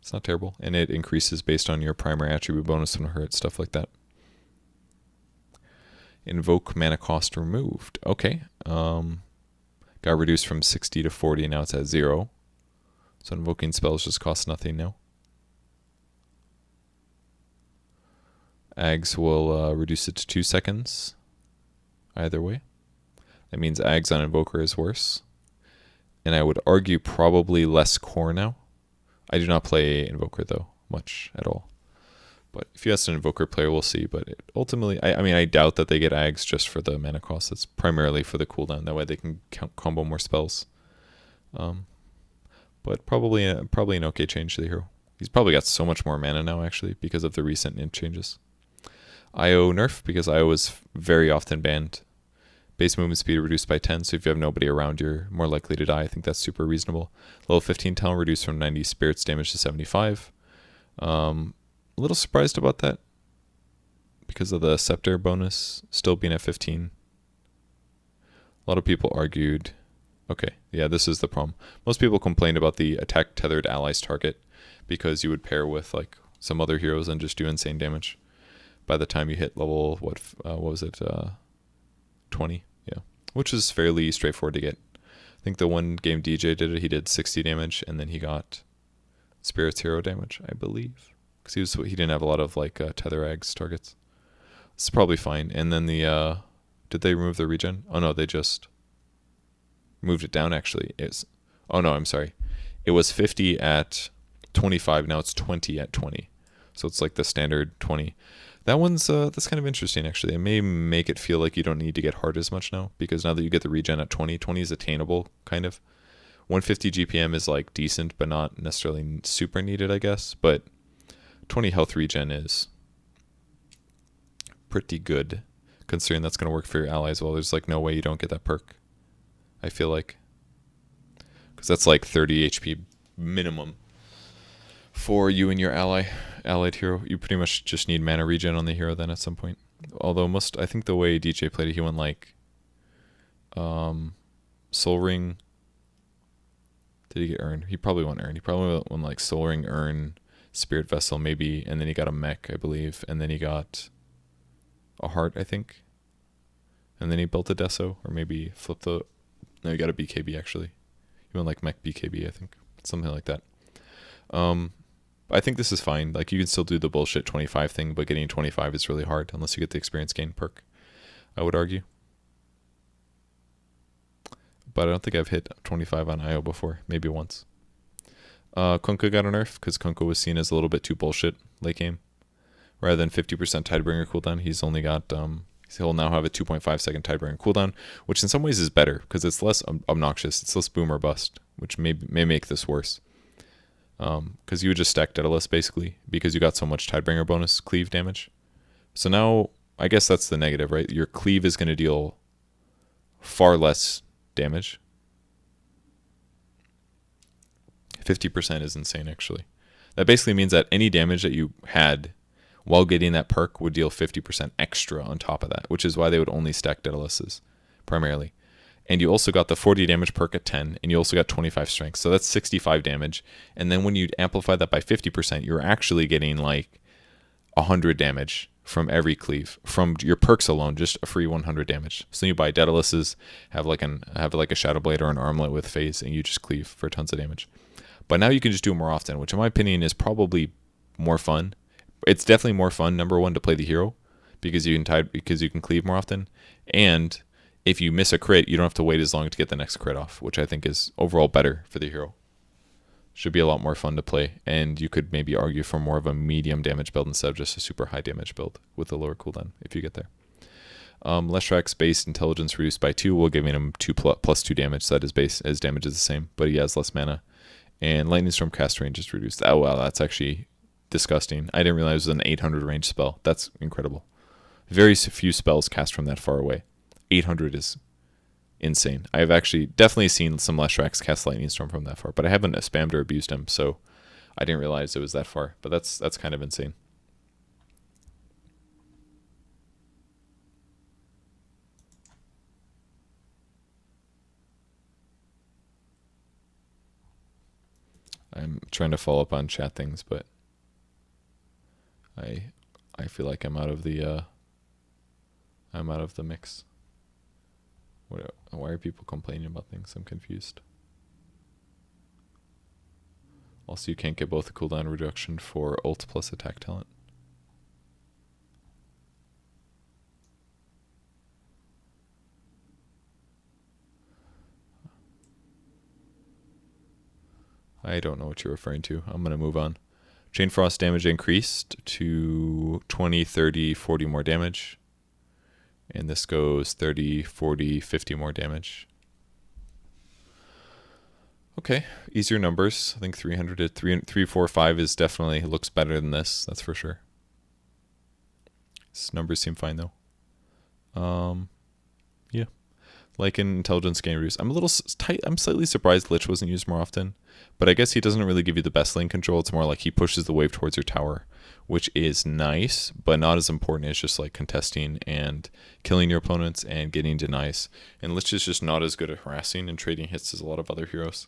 It's not terrible. And it increases based on your primary attribute bonus and hurt, stuff like that. Invoke mana cost removed. Okay. Got reduced from 60 to 40. Now it's at 0. So invoking spells just cost nothing now. Ags will reduce it to 2 seconds. Either way. That means Ags on Invoker is worse. And I would argue probably less core now. I do not play Invoker though, much at all. But if you ask an Invoker player, we'll see. But ultimately, I mean, I doubt that they get Ags just for the mana cost. It's primarily for the cooldown. That way they can combo more spells. But probably an okay change to the hero. He's probably got so much more mana now, actually, because of the recent int changes. IO nerf, because IO is very often banned. Base movement speed reduced by 10, so if you have nobody around, you're more likely to die. I think that's super reasonable. Level 15 talent reduced from 90 spirits damage to 75. A little surprised about that, because of the scepter bonus still being at 15. A lot of people argued... Okay, yeah, this is the problem. Most people complained about the attack tethered allies target, because you would pair with like some other heroes and just do insane damage by the time you hit level, what was it, 20? Yeah, which is fairly straightforward to get. I think the one game DJ did it, he did 60 damage, and then he got Spirit's hero damage, I believe, because he didn't have a lot of like tether ags targets. This is probably fine. And then the, did they remove the regen? Oh no, they just moved it down actually. Oh no, I'm sorry. It was 50 at 25, now it's 20 at 20. So it's like the standard 20. That one's, that's kind of interesting actually. It may make it feel like you don't need to get hard as much now, because now that you get the regen at 20, 20 is attainable, kind of. 150 GPM is like decent, but not necessarily super needed, I guess. But 20 health regen is pretty good considering that's going to work for your allies. Well, there's like no way you don't get that perk, I feel like, because that's like 30 HP minimum for you and your allied hero. You pretty much just need mana regen on the hero then at some point. Although I think the way DJ played it, he went like Soul Ring. Did he get Urn? He probably went Urn. He probably went like Soul Ring, Urn, Spirit Vessel maybe, and then he got a mech, I believe, and then he got a heart, I think, and then he built a Deso, or maybe flipped the. No, he got a BKB actually. He went like mech BKB, I think, something like that. I think this is fine. Like, you can still do the bullshit 25 thing, but getting 25 is really hard unless you get the experience gain perk, I would argue. But I don't think I've hit 25 on IO before. Maybe once. Kunkka got a nerf because Kunkka was seen as a little bit too bullshit late game. Rather than 50% Tidebringer cooldown, he's only got he'll now have a 2.5 second Tidebringer cooldown, which in some ways is better because it's less obnoxious. It's less boom or bust, which may make this worse. Because you would just stack Daedalus basically because you got so much Tidebringer bonus cleave damage. So now I guess that's the negative, right? Your cleave is going to deal far less damage. 50% is insane actually. That basically means that any damage that you had while getting that perk would deal 50% extra on top of that, which is why they would only stack Daedaluses primarily. And you also got the 40 damage perk at 10, and you also got 25 strength. So that's 65 damage. And then when you amplify that by 50%, you're actually getting like 100 damage from every cleave. From your perks alone, just a free 100 damage. So you buy Daedaluses, have like a Shadow Blade or an Armlet with phase, and you just cleave for tons of damage. But now you can just do it more often, which in my opinion is probably more fun. It's definitely more fun, number one, to play the hero, because you can cleave more often, and if you miss a crit, you don't have to wait as long to get the next crit off, which I think is overall better for the hero. Should be a lot more fun to play, and you could maybe argue for more of a medium damage build instead of just a super high damage build with a lower cooldown if you get there. Leshrak's base intelligence reduced by 2 will giving him 2 plus 2 damage, so that his damage is the same, but he has less mana. And Lightning Storm cast range is reduced. Oh wow, that's actually disgusting. I didn't realize it was an 800 range spell. That's incredible. Very few spells cast from that far away. 800 is insane. I have actually definitely seen some Leshraks cast Lightning Storm from that far, but I haven't spammed or abused him, so I didn't realize it was that far. But that's kind of insane. I'm trying to follow up on chat things, but I feel like I'm out of the mix. Why are people complaining about things? I'm confused. Also, you can't get both a cooldown reduction for ult plus attack talent. I don't know what you're referring to. I'm going to move on. Chain Frost damage increased to 20, 30, 40 more damage. And this goes 30, 40, 50 more damage. Okay, easier numbers. I think 300 to 345 is definitely looks better than this. That's for sure. These numbers seem fine though. Yeah. Lycan intelligence gain reduce. I'm a little tight. I'm slightly surprised Lich wasn't used more often, but I guess he doesn't really give you the best lane control. It's more like he pushes the wave towards your tower, which is nice, but not as important as just like contesting and killing your opponents and getting denies. And Lich is just not as good at harassing and trading hits as a lot of other heroes.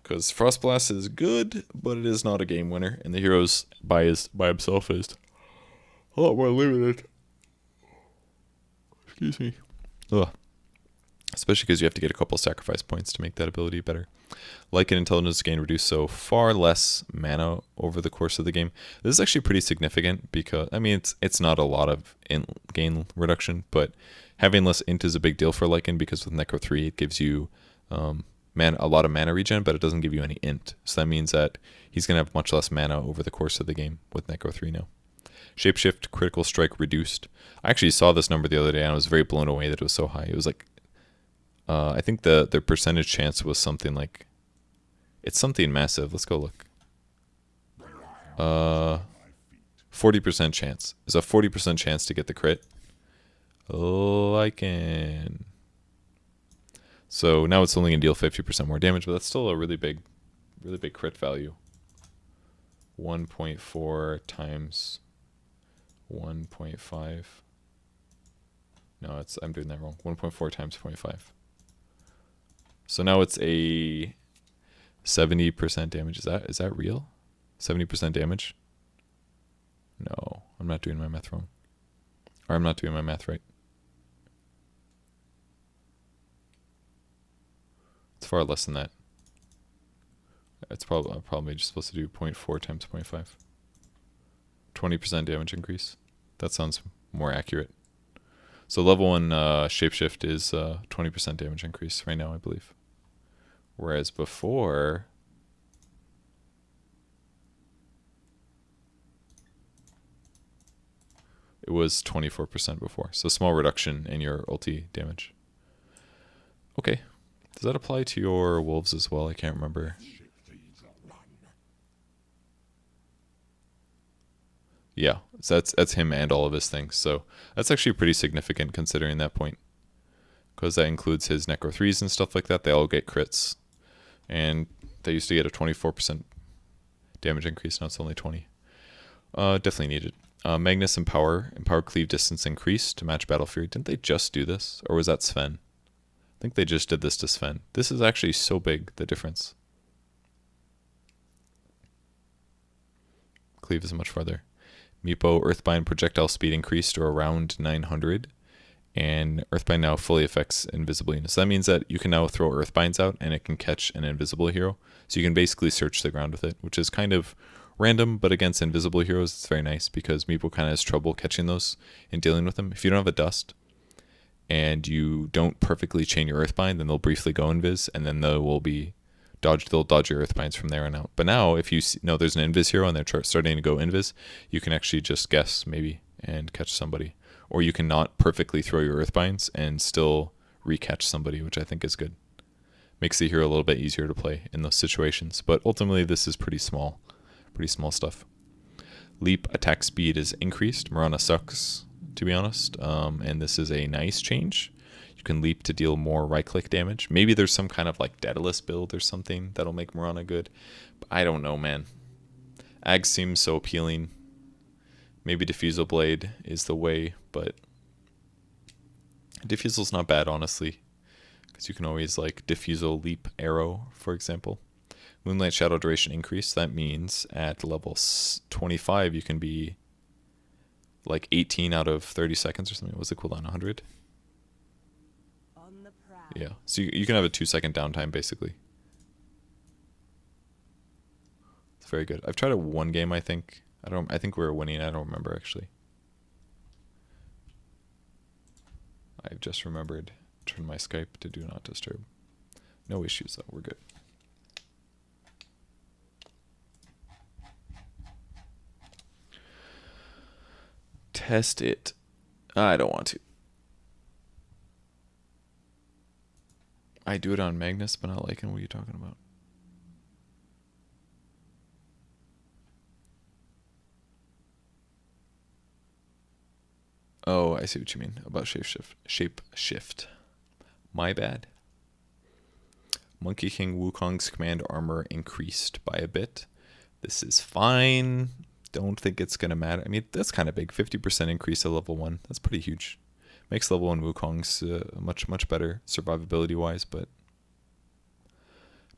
Because Frostblast is good, but it is not a game winner, and the heroes by himself is a lot more limited. Excuse me. Ugh. Especially because you have to get a couple sacrifice points to make that ability better. Like an intelligence gain reduced, so far less mana over the course of the game. This is actually pretty significant because, I mean, it's not a lot of gain reduction, but having less int is a big deal for Lycan because with Necro 3 it gives you a lot of mana regen, but it doesn't give you any int. So that means that he's going to have much less mana over the course of the game with Necro 3 now. Shapeshift, critical strike reduced. I actually saw this number the other day and I was very blown away that it was so high. It was like, I think the percentage chance was something like, it's something massive. Let's go look. 40% chance. There's a 40% chance to get the crit Lycan. So now it's only going to deal 50% more damage, but that's still a really big crit value. 1.4 times 1.5. No, I'm doing that wrong. 1.4 times 0.5. So now it's a 70% damage. Is that real? 70% damage? No, I'm not doing my math wrong. Or I'm not doing my math right. It's far less than that. It's probably just supposed to do 0.4 times 0.5. 20% damage increase. That sounds more accurate. So level 1 shapeshift is 20% damage increase right now, I believe. Whereas before, it was 24% before. So small reduction in your ulti damage. Okay. Does that apply to your wolves as well? I can't remember. Yeah, so that's him and all of his things. So that's actually pretty significant considering that point. Because that includes his Necro 3s and stuff like that. They all get crits. And they used to get a 24% damage increase. Now it's only 20. Definitely needed. Magnus Empower cleave distance increased to match Battle Fury. Didn't they just do this? Or was that Sven? I think they just did this to Sven. This is actually so big, the difference. Cleave is much farther. Meepo Earthbind projectile speed increased to around 900. And Earthbind now fully affects invisible units. So that means that you can now throw Earthbinds out and it can catch an invisible hero. So you can basically search the ground with it, which is kind of random, but against invisible heroes, it's very nice because Meepo kind of has trouble catching those and dealing with them. If you don't have a dust and you don't perfectly chain your Earthbind, then they'll briefly go invis, and then they'll dodge your Earthbinds from there on out. But now, if you know there's an invis hero and they're starting to go invis, you can actually just guess maybe and catch somebody. Or you can not perfectly throw your Earthbinds and still recatch somebody, which I think is good. Makes the hero a little bit easier to play in those situations. But ultimately, this is pretty small stuff. Leap attack speed is increased. Mirana sucks, to be honest. And this is a nice change. You can leap to deal more right-click damage. Maybe there's some kind of like Daedalus build or something that'll make Mirana good. But I don't know, man. Ag seems so appealing. Maybe Diffusal Blade is the way, but Diffusal's not bad, honestly. Because you can always like Diffusal Leap Arrow, for example. Moonlight Shadow Duration increase. That means at level 25 you can be like 18 out of 30 seconds or something. What's the cooldown? 100? Yeah. So you can have a 2-second downtime basically. It's very good. I've tried it one game, I think. I think we were winning. I don't remember actually. I've just remembered. Turn my Skype to do not disturb. No issues though. We're good. Test it. I don't want to. I do it on Magnus, but not Lycan. What are you talking about? Oh, I see what you mean about shape shift. My bad. Monkey King Wukong's command armor increased by a bit. This is fine. Don't think it's going to matter. I mean, that's kind of big. 50% increase at level 1. That's pretty huge. Makes level 1 Wukong's much better survivability-wise, but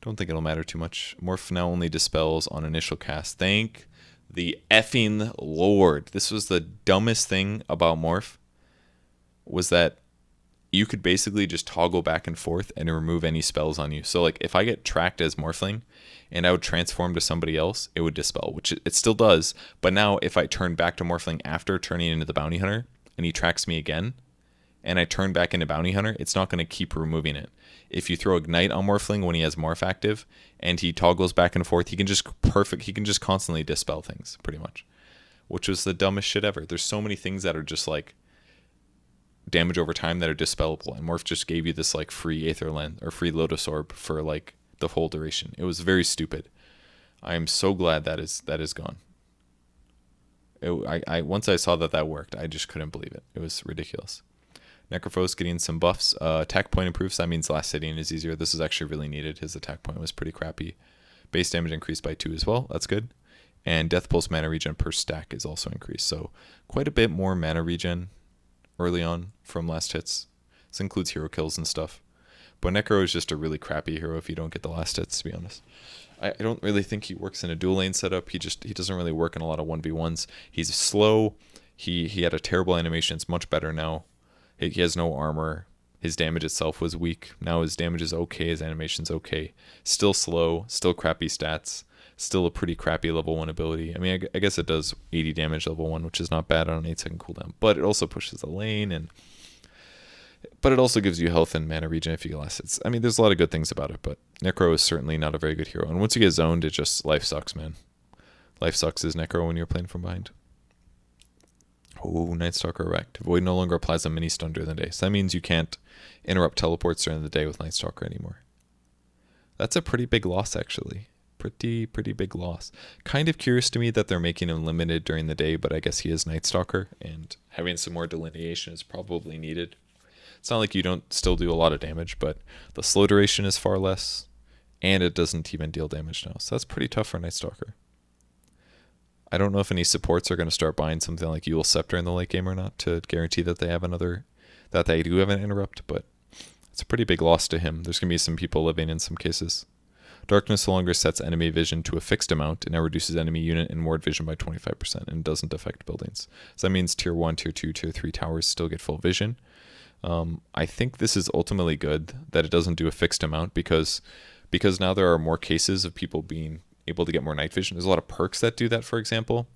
don't think it'll matter too much. Morph now only dispels on initial cast. Thank the effing Lord. This was the dumbest thing about Morph, was that you could basically just toggle back and forth and remove any spells on you. So like if I get tracked as Morphling and I would transform to somebody else, it would dispel, which it still does. But now if I turn back to Morphling after turning into the Bounty Hunter and he tracks me again and I turn back into Bounty Hunter, it's not going to keep removing it. If you throw Ignite on Morphling when he has Morph active and he toggles back and forth, he can just constantly dispel things pretty much, which was the dumbest shit ever. There's so many things that are just like damage over time that are dispellable, and Morph just gave you this like free Aether Lens or free Lotus Orb for like the whole duration. It was very stupid. I am so glad that is gone. I once I saw that worked, I just couldn't believe it. It was ridiculous. Necrophos getting some buffs. Attack point improves. That means last hitting is easier. This is actually really needed. His attack point was pretty crappy. Base damage increased by 2 as well. That's good. And Death Pulse mana regen per stack is also increased. So quite a bit more mana regen early on from last hits. This includes hero kills and stuff. But Necro is just a really crappy hero if you don't get the last hits, to be honest. I don't really think he works in a dual lane setup. He doesn't really work in a lot of 1v1s. He's slow. He had a terrible animation. It's much better now. He has no armor. His damage itself was weak. Now his damage is okay. His animation's okay. Still slow. Still crappy stats. Still a pretty crappy level 1 ability. I mean, I guess it does 80 damage level 1, which is not bad on an 8-second cooldown. But it also pushes the lane, but it also gives you health and mana regen if you get less hits. I mean, there's a lot of good things about it, but Necro is certainly not a very good hero. And once you get zoned, it just, life sucks, man. Life sucks as Necro when you're playing from behind. Oh, Night Stalker erect. Void no longer applies a mini stun during the day. So that means you can't interrupt teleports during the day with Night Stalker anymore. That's a pretty big loss, actually. Pretty big loss. Kind of curious to me that they're making him limited during the day, but I guess he is Night Stalker, and having some more delineation is probably needed. It's not like you don't still do a lot of damage, but the slow duration is far less, and it doesn't even deal damage now. So that's pretty tough for Night Stalker. I don't know if any supports are going to start buying something like Eul Scepter in the late game or not to guarantee that they have that they do have an interrupt, but it's a pretty big loss to him. There's going to be some people living in some cases. Darkness no longer sets enemy vision to a fixed amount. It now reduces enemy unit and ward vision by 25% and doesn't affect buildings. So that means tier 1, tier 2, tier 3 towers still get full vision. I think this is ultimately good that it doesn't do a fixed amount because now there are more cases of people being able to get more night vision. There's a lot of perks that do that, for example.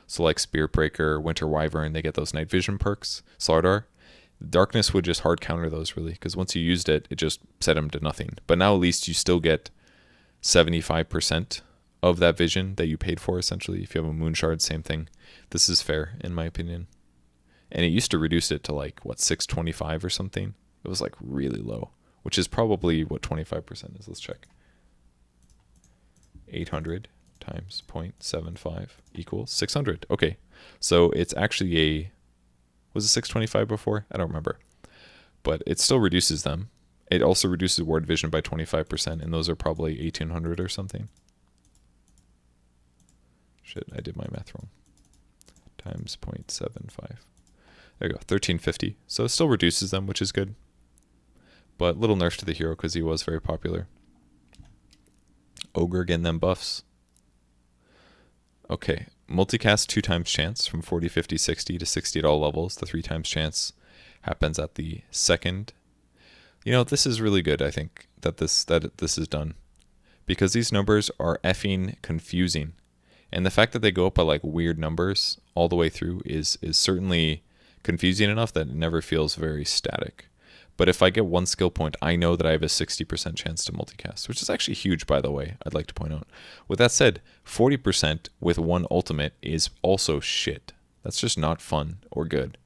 So like Spirit Breaker, Winter Wyvern, they get those night vision perks. Slardar. Darkness would just hard counter those really because once you used it, it just set them to nothing. But now at least you still get 75% of that vision that you paid for essentially. If you have a Moon Shard, same thing. This is fair in my opinion. And it used to reduce it to like, 625 or something. It was like really low, which is probably what 25% is. Let's check. 800 times 0.75 equals 600. Okay, so it's actually was it 625 before? I don't remember. But it still reduces them. It also reduces ward vision by 25%, and those are probably 1800 or something. Shit, I did my math wrong. Times 0.75. There you go, 1350. So it still reduces them, which is good. But little nerf to the hero because he was very popular. Ogre getting them buffs. Okay, multicast 2 times chance from 40, 50, 60 to 60 at all levels. The 3 times chance happens at the second. You know, this is really good, I think, that this is done. Because these numbers are effing confusing. And the fact that they go up by like weird numbers all the way through is certainly confusing enough that it never feels very static. But if I get 1 skill point, I know that I have a 60% chance to multicast, which is actually huge, by the way, I'd like to point out. With that said, 40% with 1 ultimate is also shit. That's just not fun or good.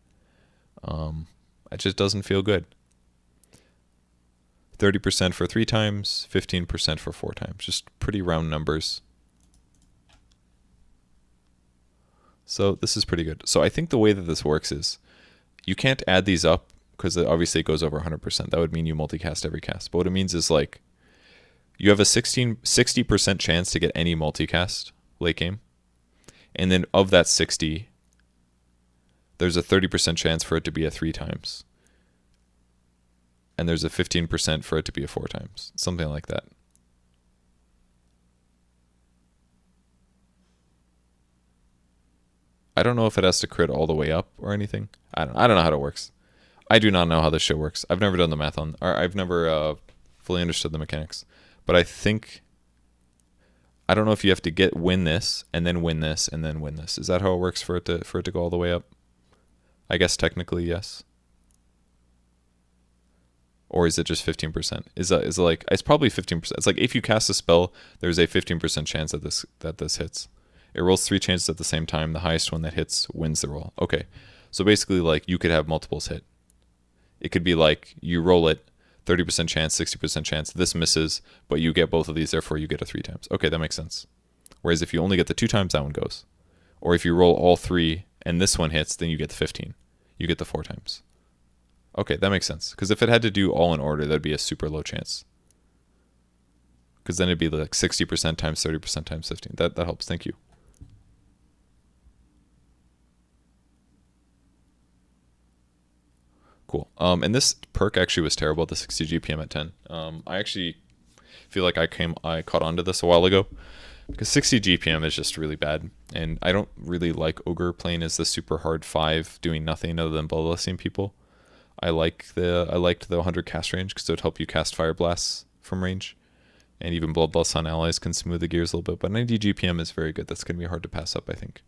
It just doesn't feel good. 30% for 3 times, 15% for 4 times. Just pretty round numbers. So this is pretty good. So I think the way that this works is you can't add these up because obviously it goes over 100%. That would mean you multicast every cast. But what it means is like you have a 60% chance to get any multicast late game. And then of that 60, there's a 30% chance for it to be a 3 times. And there's a 15% for it to be a 4 times. Something like that. I don't know if it has to crit all the way up or anything. I don't know how it works. I do not know how this shit works. I've never done the math or I've never fully understood the mechanics. But I think, I don't know if you have to win this and then win this and then win this. Is that how it works for it to go all the way up? I guess technically yes. Or is it just 15%? Is it like, it's probably 15%. It's like if you cast a spell, there's a 15% chance that this hits. It rolls 3 chances at the same time. The highest one that hits wins the roll. Okay. So basically like you could have multiples hit. It could be like you roll it, 30% chance, 60% chance, this misses, but you get both of these, therefore you get a 3 times. Okay, that makes sense. Whereas if you only get the 2 times, that one goes. Or if you roll all 3 and this one hits, then you get the 15. You get the 4 times. Okay, that makes sense. Because if it had to do all in order, that'd be a super low chance. Because then it'd be like 60% times 30% times 15. That helps. Thank you. Cool. And this perk actually was terrible, the 60 GPM at 10. I actually feel like I caught on to this a while ago. Because 60 GPM is just really bad. And I don't really like Ogre playing as the super hard 5 doing nothing other than bloodlusting people. I liked the 100 cast range because it would help you cast Fire Blasts from range. And even Bloodlust on allies can smooth the gears a little bit. But 90 GPM is very good. That's going to be hard to pass up, I think.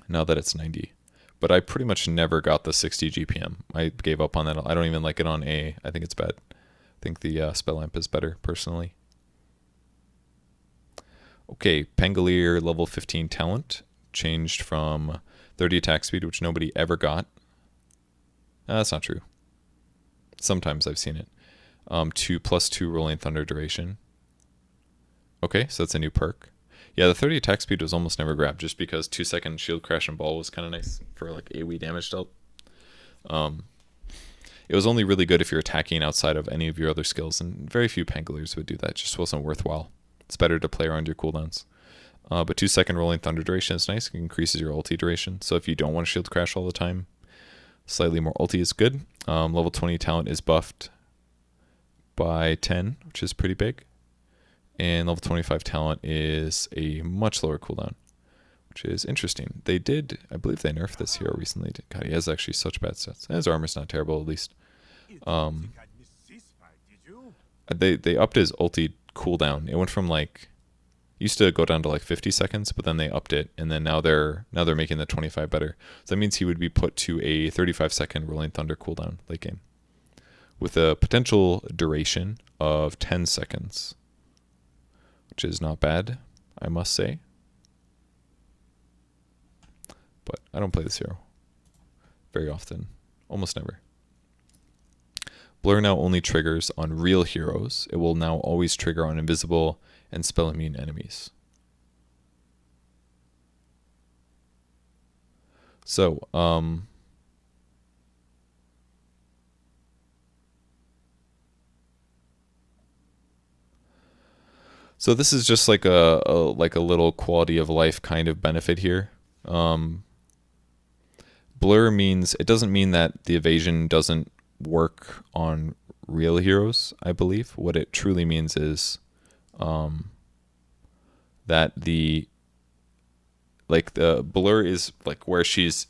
Now that it's 90. But I pretty much never got the 60 GPM. I gave up on that. I don't even like it on A. I think it's bad. I think the Spell Lamp is better, personally. Okay, Pangolier level 15 talent. Changed from 30 attack speed, which nobody ever got. That's not true. Sometimes I've seen it. To +2 Rolling Thunder duration. Okay, so that's a new perk. Yeah, the 30 attack speed was almost never grabbed just because 2-second shield crash and ball was kind of nice for like AoE damage dealt. It was only really good if you're attacking outside of any of your other skills, and very few Pangoliers would do that. It just wasn't worthwhile. It's better to play around your cooldowns. But 2-second Rolling Thunder duration is nice. It increases your ulti duration. So if you don't want to shield crash all the time, slightly more ulti is good. Level 20 talent is buffed by 10, which is pretty big. And level 25 talent is a much lower cooldown, which is interesting. They did, I believe they nerfed this hero recently. God, he has actually such bad stats. And his armor's not terrible, at least. They upped his ulti cooldown. It went from like, used to go down to like 50 seconds, but then they upped it, and then now they're making the 25 better. So that means he would be put to a 35-second Rolling Thunder cooldown late game, with a potential duration of 10 seconds. Which is not bad, I must say. But I don't play this hero very often. Almost never. Blur now only triggers on real heroes. It will now always trigger on invisible and spell immune enemies. So, So this is just like a little quality of life kind of benefit here. Blur means, it doesn't mean that the evasion doesn't work on real heroes, I believe. What it truly means is that the blur is like where she's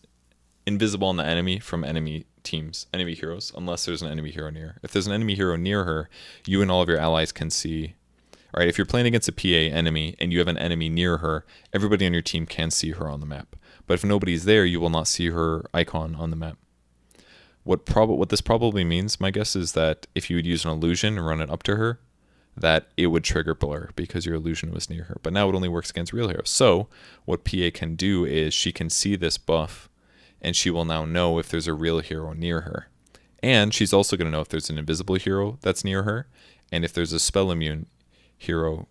invisible on the enemy from enemy teams, enemy heroes, unless there's an enemy hero near. If there's an enemy hero near her, you and all of your allies can see. All right, if you're playing against a PA enemy and you have an enemy near her, everybody on your team can see her on the map. But if nobody's there, you will not see her icon on the map. What this probably means, my guess, is that if you would use an illusion and run it up to her, that it would trigger blur because your illusion was near her. But now it only works against real heroes. So what PA can do is she can see this buff, and she will now know if there's a real hero near her. And she's also going to know if there's an invisible hero that's near her, and if there's a spell immune hero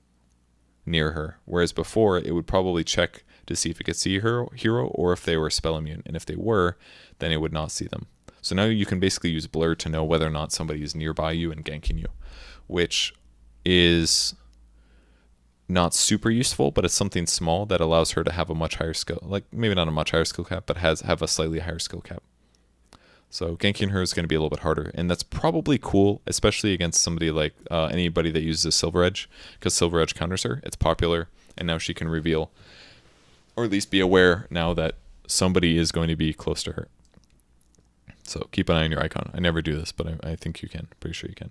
near her, whereas before it would probably check to see if it could see her hero or if they were spell immune, and if they were, then it would not see them. So now you can basically use blur to know whether or not somebody is nearby you and ganking you, which is not super useful, but it's something small that allows her to have a much higher skill, like maybe not a much higher skill cap, but have a slightly higher skill cap. So ganking her is going to be a little bit harder, and that's probably cool, especially against somebody like anybody that uses Silver Edge, because Silver Edge counters her. It's popular, and now she can reveal, or at least be aware now that somebody is going to be close to her. So keep an eye on your icon. I never do this, but I think you can. Pretty sure you can.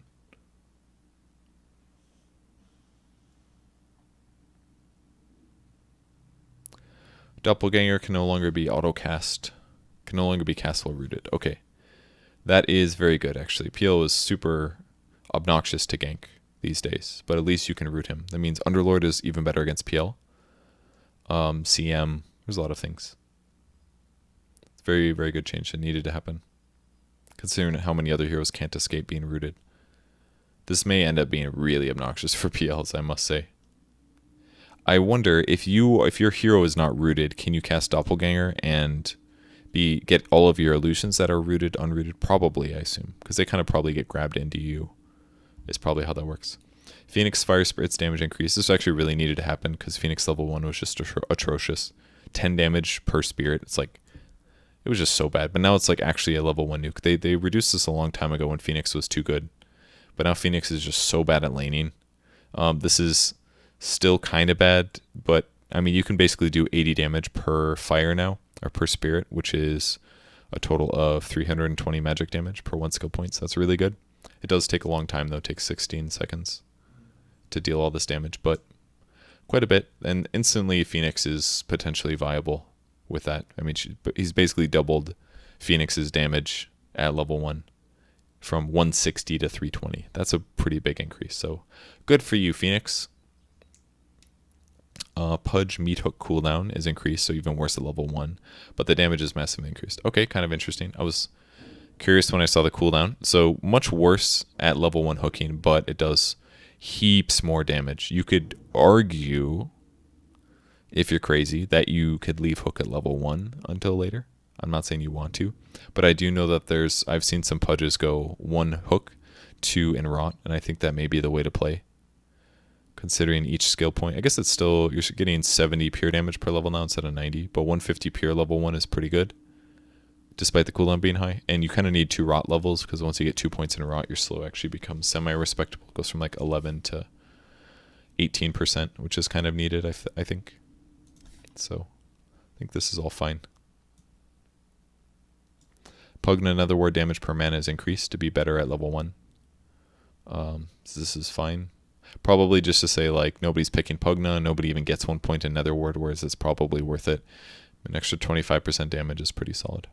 Doppelganger can no longer be auto-cast, can no longer be cast while rooted. Okay. That is very good, actually. PL is super obnoxious to gank these days, but at least you can root him. That means Underlord is even better against PL. CM, there's a lot of things. It's very, very good change that needed to happen, considering how many other heroes can't escape being rooted. This may end up being really obnoxious for PLs, I must say. I wonder if your hero is not rooted, can you cast Doppelganger and get all of your illusions that are rooted, unrooted, probably, I assume, because they kind of probably get grabbed into you, is probably how that works. Phoenix Fire Spirit's damage increase. This actually really needed to happen because Phoenix level 1 was just atrocious. 10 damage per spirit. It's like, it was just so bad. But now it's like actually a level 1 nuke. They reduced this a long time ago when Phoenix was too good. But now Phoenix is just so bad at laning. This is still kind of bad, but I mean, you can basically do 80 damage per fire now, or per spirit, which is a total of 320 magic damage per 1 skill point. So that's really good. It does take a long time though. It takes 16 seconds to deal all this damage, but quite a bit. And instantly Phoenix is potentially viable with that. I mean, he's basically doubled Phoenix's damage at level 1 from 160 to 320. That's a pretty big increase. So good for you, Phoenix. Pudge meat hook cooldown is increased, so even worse at level 1, but the damage is massively increased. Okay, kind of interesting. I was curious when I saw the cooldown. So much worse at level 1 hooking, but it does heaps more damage. You could argue, if you're crazy, that you could leave hook at level 1 until later. I'm not saying you want to, but I do know that I've seen some Pudges go 1 hook, 2 in rot, and I think that may be the way to play. Considering each skill point, I guess it's still, you're getting 70 pure damage per level now instead of 90, but 150 pure level 1 is pretty good, despite the cooldown being high. And you kind of need 2 rot levels, because once you get 2 points in rot, your slow actually becomes semi-respectable. It goes from like 11 to 18%, which is kind of needed, I think. So I think this is all fine. Pugna Netherward damage per mana is increased to be better at level 1. So this is fine. Probably just to say, like, nobody's picking Pugna, nobody even gets 1 point in Netherward, whereas it's probably worth it. An extra 25% damage is pretty solid.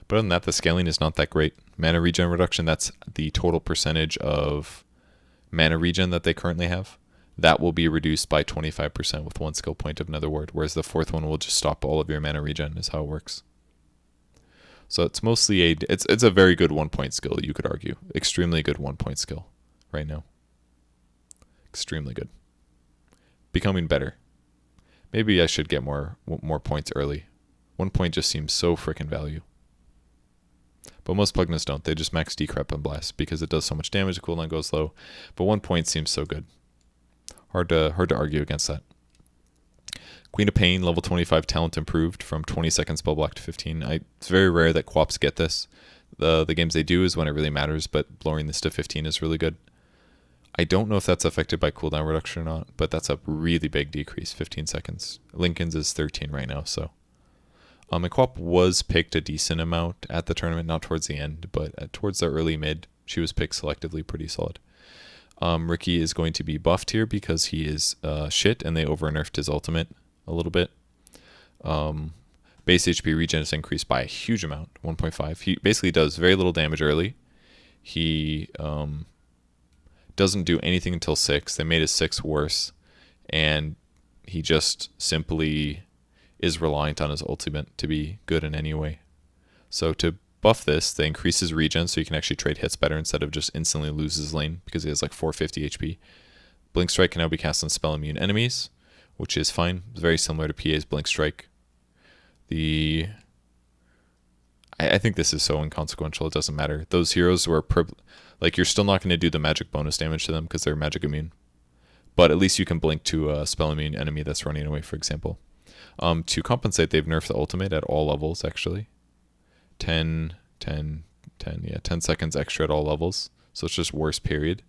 But other than that, the scaling is not that great. Mana regen reduction, that's the total percentage of mana regen that they currently have. That will be reduced by 25% with 1 skill point of Netherward, whereas the 4th one will just stop all of your mana regen, is how it works. So it's mostly it's a very good 1 point skill, you could argue. Extremely good 1 point skill right now. Extremely good. Becoming better. Maybe I should get more points early. 1 point just seems so freaking value. But most Pugnas don't. They just max decrep and blast because it does so much damage, the cooldown goes low. But 1 point seems so good. Hard to argue against that. Queen of Pain, level 25 talent improved from 20 second spell block to 15. It's very rare that Quaps get this. The games they do is when it really matters, but lowering this to 15 is really good. I don't know if that's affected by cooldown reduction or not, but that's a really big decrease, 15 seconds. Lincoln's is 13 right now, so. And Quap was picked a decent amount at the tournament, not towards the end, but towards the early mid, she was picked selectively pretty solid. Ricky is going to be buffed here because he is shit, and they over-nerfed his ultimate a little bit. Base HP regen is increased by a huge amount, 1.5. He basically does very little damage early. He doesn't do anything until 6. They made his 6 worse, and he just simply is reliant on his ultimate to be good in any way. So to buff this, they increase his regen so you can actually trade hits better instead of just instantly lose his lane because he has like 450 HP. Blink Strike can now be cast on spell immune enemies, which is fine. It's very similar to PA's Blink Strike. I think this is so inconsequential, it doesn't matter. Those heroes were, like, you're still not going to do the magic bonus damage to them because they're magic immune. But at least you can blink to a spell immune enemy that's running away, for example. To compensate, they've nerfed the ultimate at all levels, actually. 10 seconds extra at all levels. So it's just worse, period.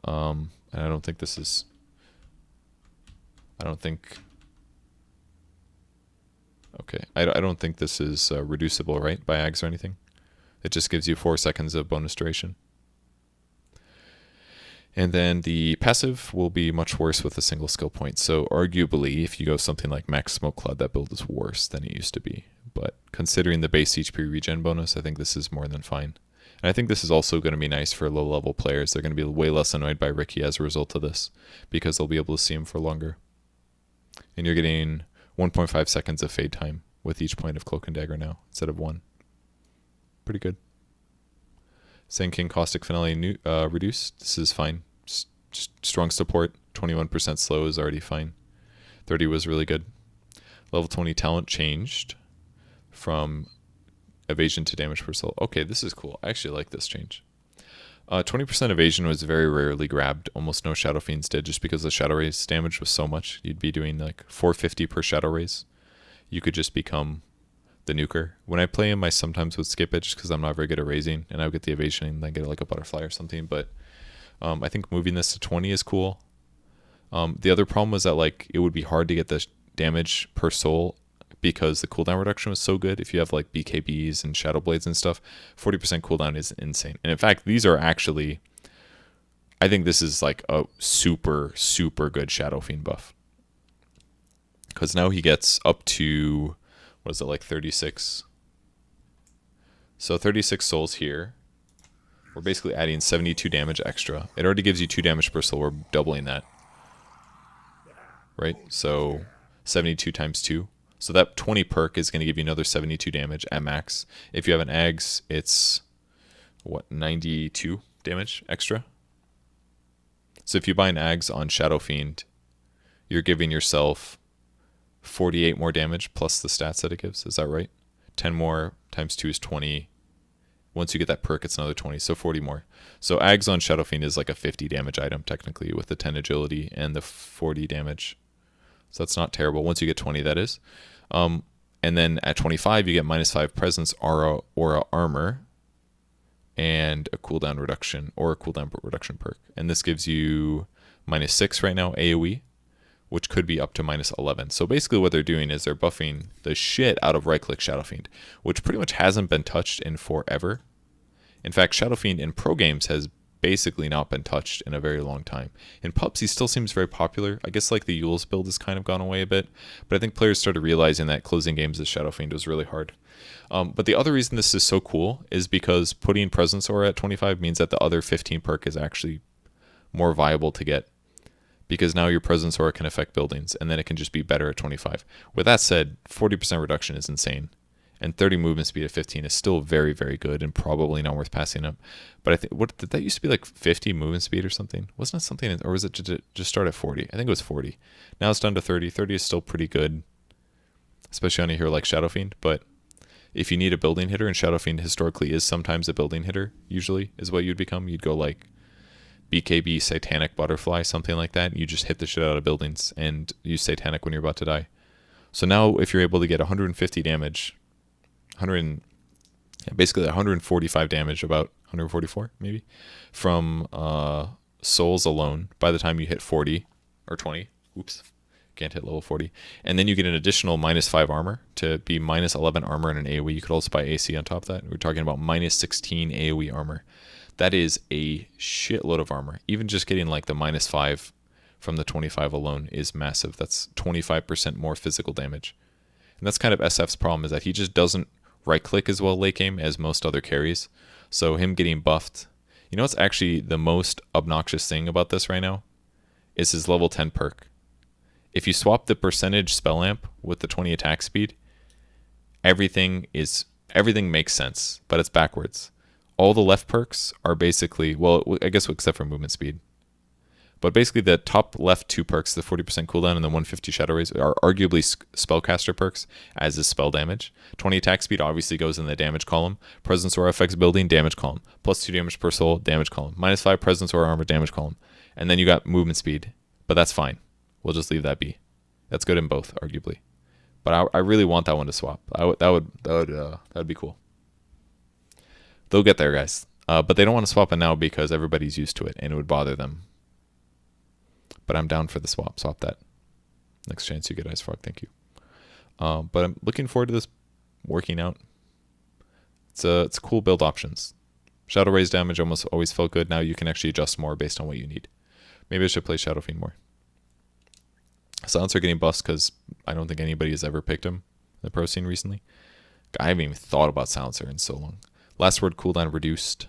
And I don't think this is... I don't think this is reducible, right, by Ags or anything. It just gives you 4 seconds of bonus duration. And then the passive will be much worse with a single skill point. So arguably, if you go something like Max Smoke Cloud, that build is worse than it used to be. But considering the base HP regen bonus, I think this is more than fine. And I think this is also going to be nice for low-level players. They're going to be way less annoyed by Ricky as a result of this, because they'll be able to see him for longer. And you're getting 1.5 seconds of fade time with each point of Cloak and Dagger now, instead of 1. Pretty good. Sand King Caustic Finale reduced. This is fine. Just strong support. 21% slow is already fine. 30 was really good. Level 20 talent changed from evasion to damage per soul. Okay, this is cool. I actually like this change. 20% evasion was very rarely grabbed. Almost no Shadow Fiends did, just because the Shadow Raise damage was so much. You'd be doing like 450 per Shadow Raise. You could just become the nuker. When I play him, I sometimes would skip it just because I'm not very good at raising, and I would get the evasion and then get like a butterfly or something. But I think moving this to 20 is cool. The other problem was that like it would be hard to get the damage per soul because the cooldown reduction was so good. If you have like BKBs and Shadow Blades and stuff, 40% cooldown is insane. And in fact, these are actually, I think this is like a super, super good Shadow Fiend buff. Because now he gets up to, what is it, like 36? So 36 souls here. We're basically adding 72 damage extra. It already gives you 2 damage per soul. We're doubling that. Right? So 72 times 2. So that 20 perk is going to give you another 72 damage at max. If you have an Ags, it's, what, 92 damage extra? So if you buy an Ags on Shadow Fiend, you're giving yourself 48 more damage plus the stats that it gives. Is that right? 10 more times 2 is 20. Once you get that perk, it's another 20, so 40 more. So Ags on Shadow Fiend is like a 50 damage item, technically, with the 10 agility and the 40 damage. So that's not terrible. Once you get 20, that is. And then at 25, you get -5 presence, aura armor, and a cooldown reduction, or a cooldown reduction perk. And this gives you -6 right now, AoE, which could be up to -11. So basically what they're doing is they're buffing the shit out of right-click Shadow Fiend, which pretty much hasn't been touched in forever. In fact, Shadow Fiend in pro games has basically not been touched in a very long time. In pubs, he still seems very popular. I guess like the Yule's build has kind of gone away a bit, but I think players started realizing that closing games as Shadow Fiend was really hard. But the other reason this is so cool is because putting Presence Aura at 25 means that the other 15 perk is actually more viable to get, because now your Presence Aura can affect buildings, and then it can just be better at 25. With that said, 40% reduction is insane, and 30 movement speed at 15 is still very, very good and probably not worth passing up. But I think, what did that used to be, like 50 movement speed or something? Wasn't it something, or was it just start at 40? I think it was 40. Now it's down to 30. 30 is still pretty good, especially on a hero like Shadow Fiend. But if you need a building hitter, and Shadow Fiend historically is sometimes a building hitter, usually is what you'd become. You'd go like BKB, Satanic Butterfly, something like that. You just hit the shit out of buildings and use Satanic when you're about to die. So now if you're able to get 150 damage, basically 145 damage, about 144 maybe, from souls alone by the time you hit 40 or 20. Oops, can't hit level 40. And then you get an additional -5 armor to be -11 armor and an AoE. You could also buy AC on top of that. We're talking about -16 AoE armor. That is a shitload of armor. Even just getting like the -5 from the 25 alone is massive. That's 25% more physical damage. And that's kind of SF's problem, is that he just doesn't right-click as well late game as most other carries. So him getting buffed, you know what's actually the most obnoxious thing about this right now? Is his level 10 perk. If you swap the percentage spell amp with the 20 attack speed, everything makes sense, but it's backwards. All the left perks are basically, well, I guess except for movement speed. But basically the top left 2 perks, the 40% cooldown and the 150 Shadow Raise, are arguably spellcaster perks, as is spell damage. 20 attack speed obviously goes in the damage column. Presence Aura affects building, damage column. +2 damage per soul, damage column. -5 Presence Aura armor, damage column. And then you got movement speed, but that's fine. We'll just leave that be. That's good in both, arguably. But I really want that one to swap. That would be cool. They'll get there, guys. But they don't want to swap it now because everybody's used to it and it would bother them. But I'm down for the swap. Swap that. Next chance you get Ice Frog. Thank you. But I'm looking forward to this working out. It's cool build options. Shadow Raise damage almost always felt good. Now you can actually adjust more based on what you need. Maybe I should play Shadow Fiend more. Silencer getting buffed because I don't think anybody has ever picked him in the pro scene recently. I haven't even thought about Silencer in so long. Last word cooldown reduced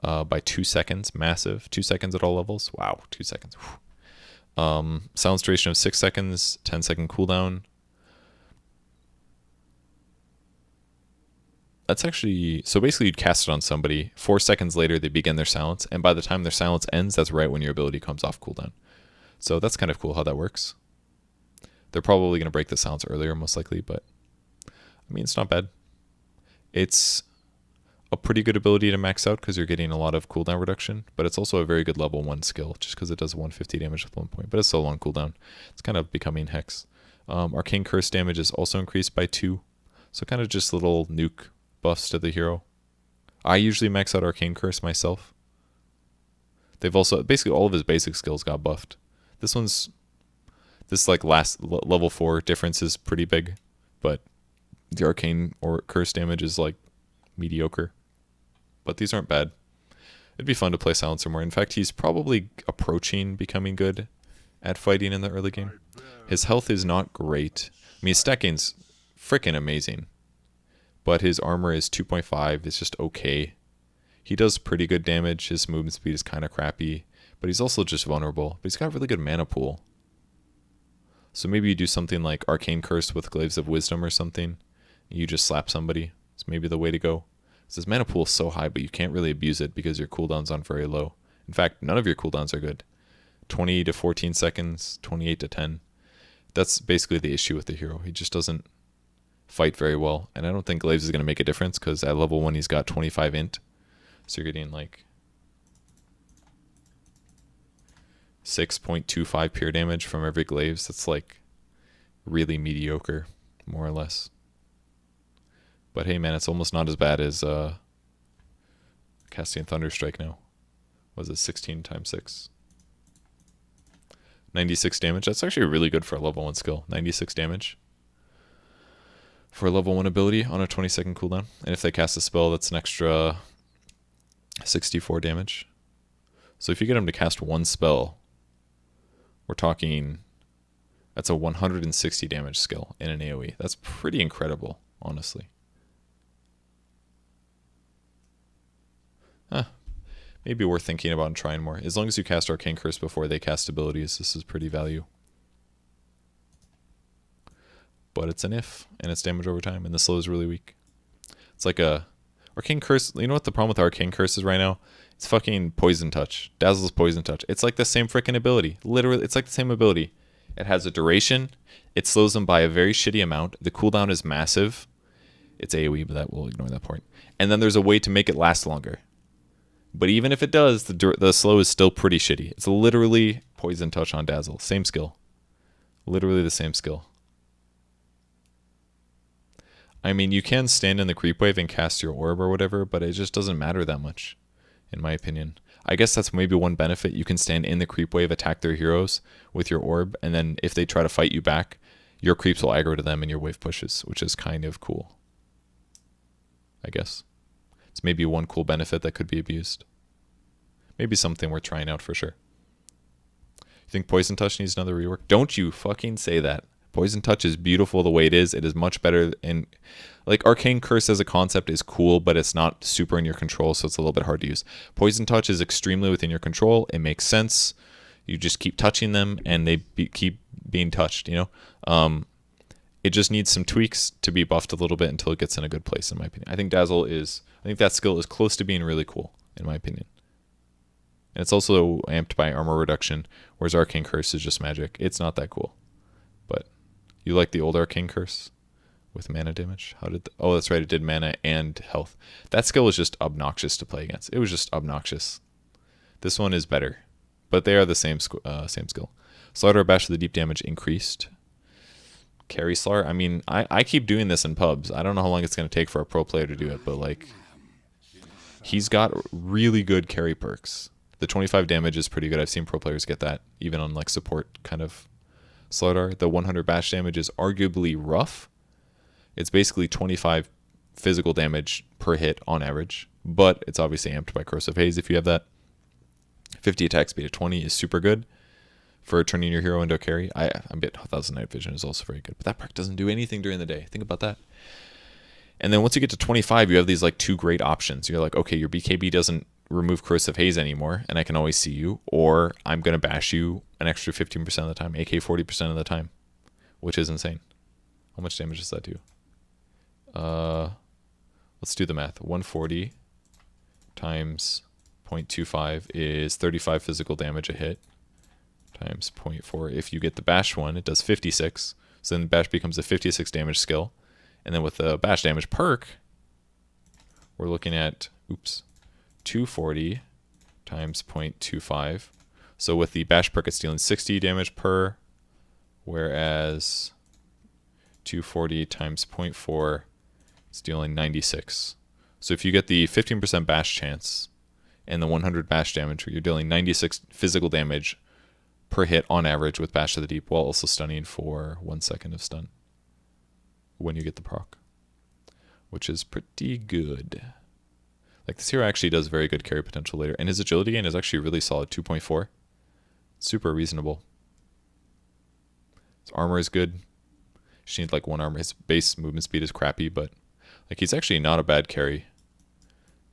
by 2 seconds. Massive. 2 seconds at all levels. Wow, 2 seconds. Silence duration of 6 seconds. 10-second cooldown. That's actually... So basically you'd cast it on somebody. 4 seconds later they begin their silence. And by the time their silence ends, that's right when your ability comes off cooldown. So that's kind of cool how that works. They're probably going to break the silence earlier, most likely, but I mean, it's not bad. It's a pretty good ability to max out because you're getting a lot of cooldown reduction, but it's also a very good level 1 skill just because it does 150 damage with 1 point, but it's still long cooldown. It's kind of becoming Hex. Arcane Curse damage is also increased by 2, so kind of just little nuke buffs to the hero. I usually max out Arcane Curse myself. They've also, basically all of his basic skills got buffed. This like last level 4 difference is pretty big, but the Arcane or Curse damage is like mediocre. But these aren't bad. It'd be fun to play Silencer more. In fact, he's probably approaching becoming good at fighting in the early game. His health is not great. I mean, his stacking's freaking amazing. But his armor is 2.5. It's just okay. He does pretty good damage. His movement speed is kind of crappy. But he's also just vulnerable. But he's got a really good mana pool. So maybe you do something like Arcane Curse with Glaives of Wisdom or something. You just slap somebody. It's maybe the way to go. His mana pool is so high, but you can't really abuse it because your cooldowns aren't very low. In fact, none of your cooldowns are good. 20 to 14 seconds, 28 to 10. That's basically the issue with the hero. He just doesn't fight very well. And I don't think Glaives is going to make a difference because at level 1 he's got 25 int. So you're getting like 6.25 pure damage from every Glaives. That's like really mediocre, more or less. But hey man, it's almost not as bad as casting Thunderstrike now. Was it 16 times 6? 96 damage. That's actually really good for a level 1 skill. 96 damage for a level 1 ability on a 20-second cooldown. And if they cast a spell, that's an extra 64 damage. So if you get them to cast 1 spell, we're talking, that's a 160 damage skill in an AoE. That's pretty incredible, honestly. Maybe worth thinking about and trying more. As long as you cast Arcane Curse before they cast abilities, this is pretty value. But it's an if, and it's damage over time, and the slow is really weak. It's like a Arcane Curse. You know what the problem with Arcane Curse is right now? It's fucking Poison Touch. Dazzle's Poison Touch. It's like the same freaking ability. Literally, it's like the same ability. It has a duration. It slows them by a very shitty amount. The cooldown is massive. It's AoE, but that will ignore that point. And then there's a way to make it last longer. But even if it does, the slow is still pretty shitty. It's literally Poison Touch on Dazzle. Same skill. Literally the same skill. I mean, you can stand in the creep wave and cast your orb or whatever, but it just doesn't matter that much, in my opinion. I guess that's maybe one benefit. You can stand in the creep wave, attack their heroes with your orb, and then if they try to fight you back, your creeps will aggro to them and your wave pushes, which is kind of cool. I guess. It's maybe one cool benefit that could be abused. Maybe something worth trying out for sure. You think Poison Touch needs another rework? Don't you fucking say that. Poison Touch is beautiful the way it is. It is much better. And like Arcane Curse as a concept is cool, but it's not super in your control, so it's a little bit hard to use. Poison Touch is extremely within your control. It makes sense. You just keep touching them, and they keep being touched, you know? It just needs some tweaks to be buffed a little bit until it gets in a good place, in my opinion. I think that skill is close to being really cool, in my opinion. And it's also amped by armor reduction, whereas Arcane Curse is just magic. It's not that cool. But you like the old Arcane Curse with mana damage? Oh, that's right, it did mana and health. That skill was just obnoxious to play against. It was just obnoxious. This one is better, but they are the same skill. Slaughter Bash with the deep damage increased. Carry Slar. I mean, I keep doing this in pubs. I don't know how long it's going to take for a pro player to do it, but like, he's got really good carry perks. The 25 damage is pretty good. I've seen pro players get that, even on like support kind of Slaughter. The 100 bash damage is arguably rough. It's basically 25 physical damage per hit on average, but it's obviously amped by Corrosive Haze if you have that. 50 attack speed of 20 is super good for turning your hero into a carry. I bet 1000 Night Vision is also very good, but that perk doesn't do anything during the day. Think about that. And then once you get to 25, you have these like 2 great options. You're like, okay, your BKB doesn't remove Corrosive Haze anymore, and I can always see you, or I'm going to bash you an extra 15% of the time, AK 40% of the time, which is insane. How much damage does that do? Let's do the math. 140 times 0.25 is 35 physical damage a hit, times 0.4. If you get the bash one, it does 56. So then bash becomes a 56 damage skill. And then with the bash damage perk, we're looking at, 240 times 0.25. So with the bash perk, it's dealing 60 damage per, whereas 240 times 0.4, it's dealing 96. So if you get the 15% bash chance and the 100 bash damage, you're dealing 96 physical damage per hit on average with Bash to the Deep, while also stunning for 1 second of stun when you get the proc, which is pretty good. Like, this hero actually does very good carry potential later, and his agility gain is actually really solid, 2.4. Super reasonable. His armor is good. Just need like 1 armor. His base movement speed is crappy, but like, he's actually not a bad carry.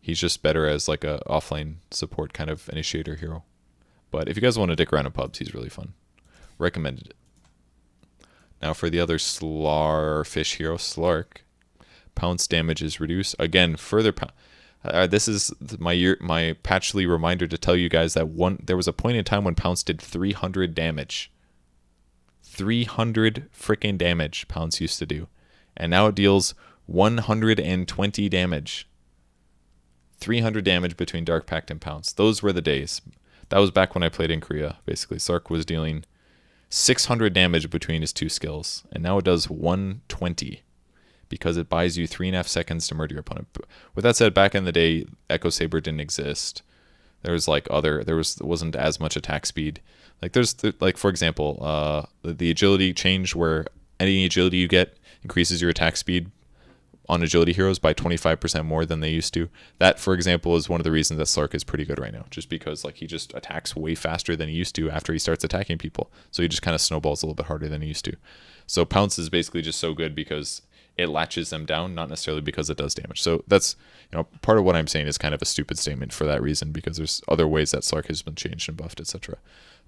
He's just better as like a offlane support kind of initiator hero. But if you guys want to dick around in pubs, he's really fun. Recommended it. Now for the other Slarfish hero, Slark, pounce damage is reduced. Again, further this is my patchly reminder to tell you guys that there was a point in time when Pounce did 300 damage. 300 freaking damage Pounce used to do. And now it deals 120 damage. 300 damage between Dark Pact and Pounce. Those were the days. That was back when I played in Korea. Basically, Sark was dealing 600 damage between his 2 skills. And now it does 120. Because it buys you 3.5 seconds to murder your opponent. With that said, back in the day, Echo Saber didn't exist. There was like wasn't as much attack speed. Like like for example, the agility change where any agility you get increases your attack speed on agility heroes by 25% more than they used to. That, for example, is one of the reasons that Slark is pretty good right now. Just because like he just attacks way faster than he used to after he starts attacking people. So he just kind of snowballs a little bit harder than he used to. So Pounce is basically just so good because it latches them down, not necessarily because it does damage. So that's, part of what I'm saying is kind of a stupid statement for that reason, because there's other ways that Slark has been changed and buffed, etc.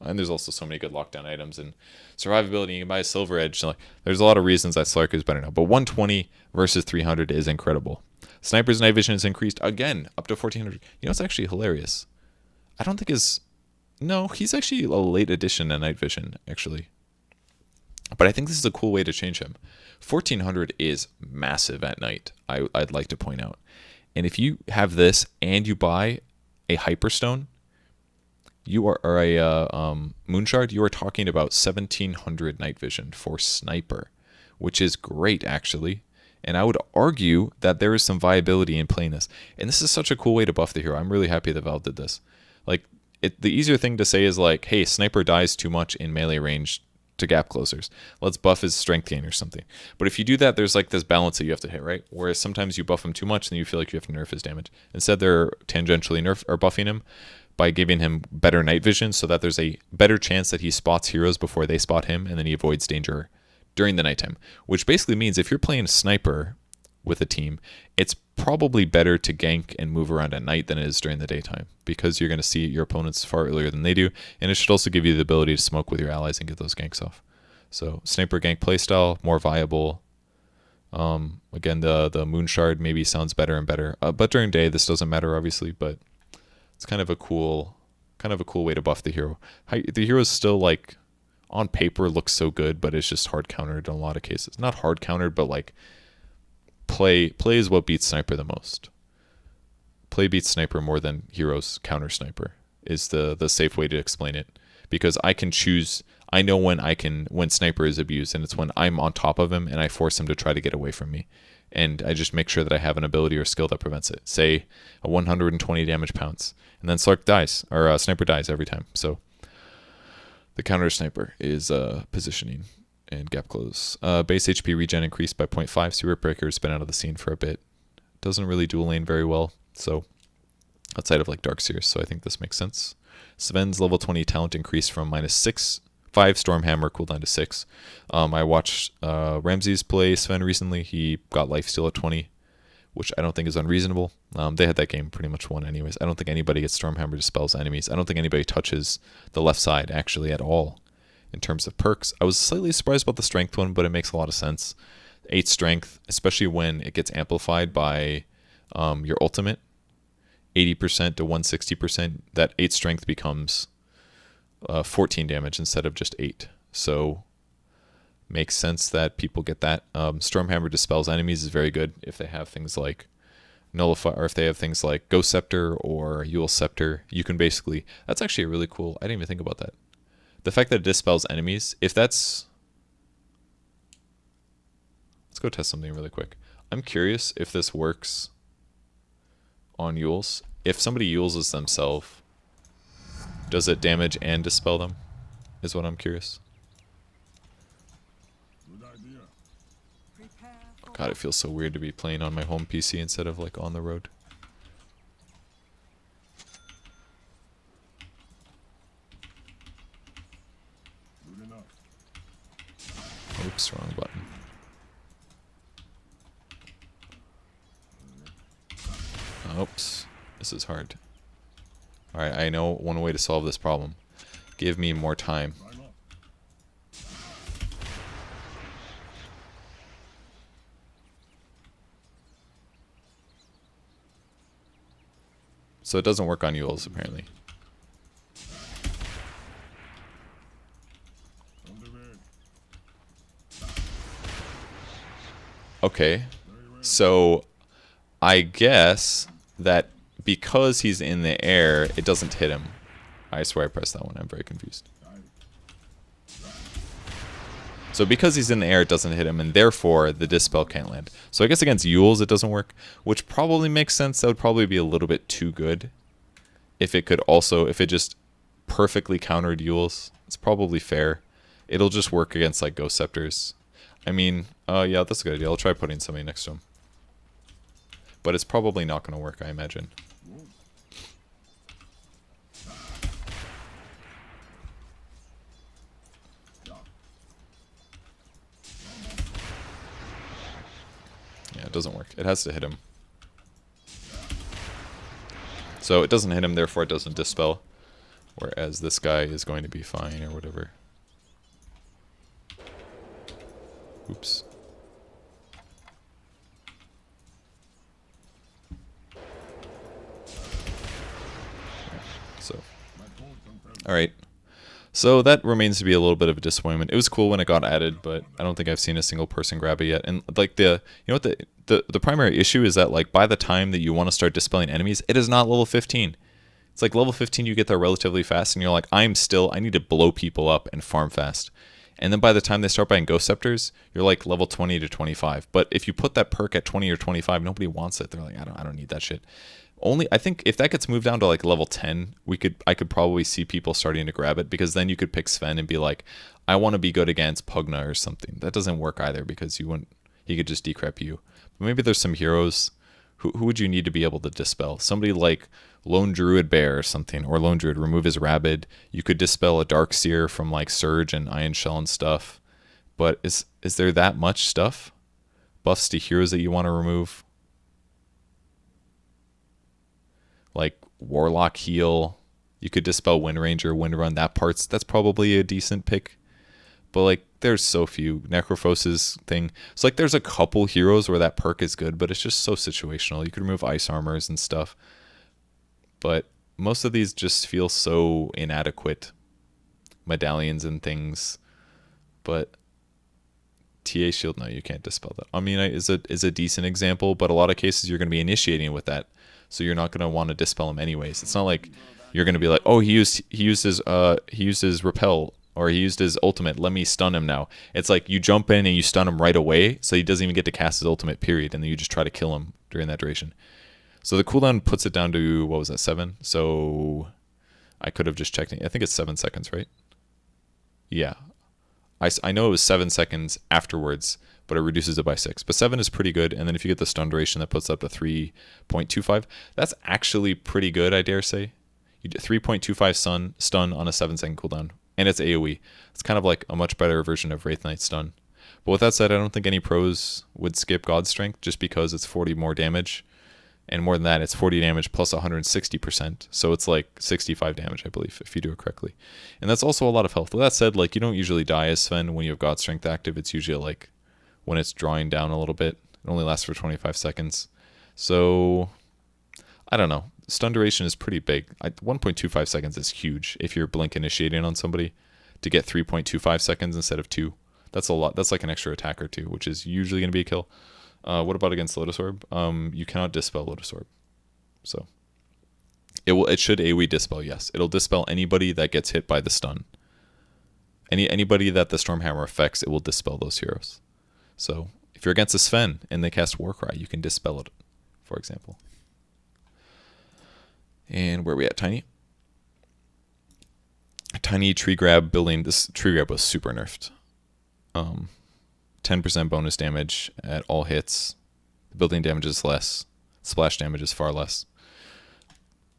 And there's also so many good lockdown items and survivability. You can buy a Silver Edge. So like, there's a lot of reasons that Slark is better now. But 120 versus 300 is incredible. Sniper's night vision is increased again up to 1400. It's actually hilarious. I don't think he's actually a late addition to night vision, actually. But I think this is a cool way to change him. 1400 is massive at night, I'd like to point out. And if you have this and you buy a Hyperstone, or a Moonshard, you are talking about 1700 night vision for Sniper, which is great, actually. And I would argue that there is some viability in playing this. And this is such a cool way to buff the hero. I'm really happy that Valve did this. Like, the easier thing to say is like, hey, Sniper dies too much in melee range to gap closers. Let's buff his strength gain or something. But if you do that, there's like this balance that you have to hit, right? Whereas sometimes you buff him too much and you feel like you have to nerf his damage. Instead, they're tangentially buffing him by giving him better night vision so that there's a better chance that he spots heroes before they spot him, and then he avoids danger during the nighttime. Which basically means if you're playing Sniper with a team, it's probably better to gank and move around at night than it is during the daytime, because you're going to see your opponents far earlier than they do, and it should also give you the ability to smoke with your allies and get those ganks off. So Sniper gank playstyle, more viable. Again, the Moonshard maybe sounds better and better, but during day this doesn't matter, obviously, but it's kind of a cool way to buff the hero. The hero is still, like, on paper looks so good, but it's just hard countered in a lot of cases. Not hard countered, but like play is what beats Sniper the most. Play beats Sniper more than heroes counter Sniper is the safe way to explain it, because I can choose. I know when Sniper is abused, and it's when I'm on top of him and I force him to try to get away from me. And I just make sure that I have an ability or skill that prevents it. Say a 120 damage Pounce, and then Slark dies, or Sniper dies every time. So the counter Sniper is positioning and gap close. Base HP regen increased by 0.5. Super Breaker's been out of the scene for a bit. Doesn't really dual lane very well, so outside of like Darkseer, so I think this makes sense. Sven's level 20 talent increased from -6. 5 Stormhammer cooldown to 6. I watched Ramses play Sven recently. He got lifesteal at 20, which I don't think is unreasonable. They had that game pretty much won anyways. I don't think anybody gets Stormhammer dispels enemies. I don't think anybody touches the left side actually at all in terms of perks. I was slightly surprised about the strength one, but it makes a lot of sense. 8 strength, especially when it gets amplified by your ultimate, 80% to 160%, that 8 strength becomes 14 damage instead of just 8. So makes sense that people get that. Stormhammer dispels enemies is very good if they have things like Nullify, or if they have things like Ghost Scepter or Yule Scepter. You can basically, that's actually a really cool, I didn't even think about that. The fact that it dispels enemies, if that's, let's go test something really quick. I'm curious if this works on Yules. If somebody Yuleses themselves, does it damage and dispel them? Is what I'm curious. God, it feels so weird to be playing on my home PC instead of like on the road. Oops, wrong button. Oops, this is hard. Alright, I know one way to solve this problem. Give me more time. So it doesn't work on Yules, apparently. Okay, so I guess that because he's in the air, it doesn't hit him. I swear I pressed that one. I'm very confused. So because he's in the air, it doesn't hit him, and therefore the Dispel can't land. So I guess against Yules it doesn't work, which probably makes sense. That would probably be a little bit too good. If it could also, if it just perfectly countered Yules, it's probably fair. It'll just work against like Ghost Scepters. I mean, yeah, that's a good idea. I'll try putting somebody next to him. But it's probably not going to work, I imagine. Yeah, it doesn't work. It has to hit him. So it doesn't hit him, therefore it doesn't dispel. Whereas this guy is going to be fine or whatever. Oops. So, alright. So that remains to be a little bit of a disappointment. It was cool when it got added, but I don't think I've seen a single person grab it yet. And like you know what the primary issue is that like by the time that you want to start dispelling enemies, it is not level 15. It's like level 15 you get there relatively fast and you're like, I need to blow people up and farm fast. And then by the time they start buying Ghost Scepters, you're like level 20 to 25. But if you put that perk at 20 or 25, nobody wants it. They're like, I don't need that shit. I think if that gets moved down to like level 10, I could probably see people starting to grab it, because then you could pick Sven and be like, I want to be good against Pugna or something. That doesn't work either, because he could just decrep you. But maybe there's some heroes who would you need to be able to dispel? Somebody like Lone Druid Bear or something, or Lone Druid, remove his Rabid. You could dispel a Dark Seer from like Surge and Iron Shell and stuff. But is there that much stuff? Buffs to heroes that you want to remove? Like Warlock heal. You could dispel Wind Ranger, Wind Run. That's probably a decent pick. But like there's so few. Necrophos's thing. So like there's a couple heroes where that perk is good, but it's just so situational. You could remove Ice Armors and stuff. But most of these just feel so inadequate. Medallions and things. But TA Shield, no, you can't dispel that. I mean, is a decent example, but a lot of cases you're going to be initiating with that. So you're not going to want to dispel him anyways. It's not like you're going to be like, oh, he used his repel, or he used his ultimate, let me stun him now. It's like you jump in and you stun him right away, so he doesn't even get to cast his ultimate, period, and then you just try to kill him during that duration. So the cooldown puts it down to, what was that, 7? So I could have just checked it. I think it's 7 seconds, right? Yeah. I know it was 7 seconds afterwards, but it reduces it by 6. But 7 is pretty good, and then if you get the stun duration, that puts up to 3.25. That's actually pretty good, I dare say. You get 3.25 stun on a 7-second cooldown, and it's AoE. It's kind of like a much better version of Wraith Knight stun. But with that said, I don't think any pros would skip God Strength just because it's 40 more damage. And more than that, it's 40 damage plus 160%. So it's like 65 damage, I believe, if you do it correctly. And that's also a lot of health. With that said, like you don't usually die as Sven when you have God Strength active. It's usually like when it's drawing down a little bit. It only lasts for 25 seconds. So I don't know. Stun duration is pretty big. 1.25 seconds is huge if you're blink initiating on somebody. To get 3.25 seconds instead of 2, That's a lot. That's like an extra attack or two, which is usually going to be a kill. What about against Lotus Orb? You cannot dispel Lotus Orb. So it should AoE dispel, yes. It'll dispel anybody that gets hit by the stun. Anybody that the Stormhammer affects, it will dispel those heroes. So if you're against a Sven and they cast Warcry, you can dispel it, for example. And where are we at, Tiny? Tiny tree grab building. This tree grab was super nerfed. 10% bonus damage at all hits. The building damage is less. Splash damage is far less.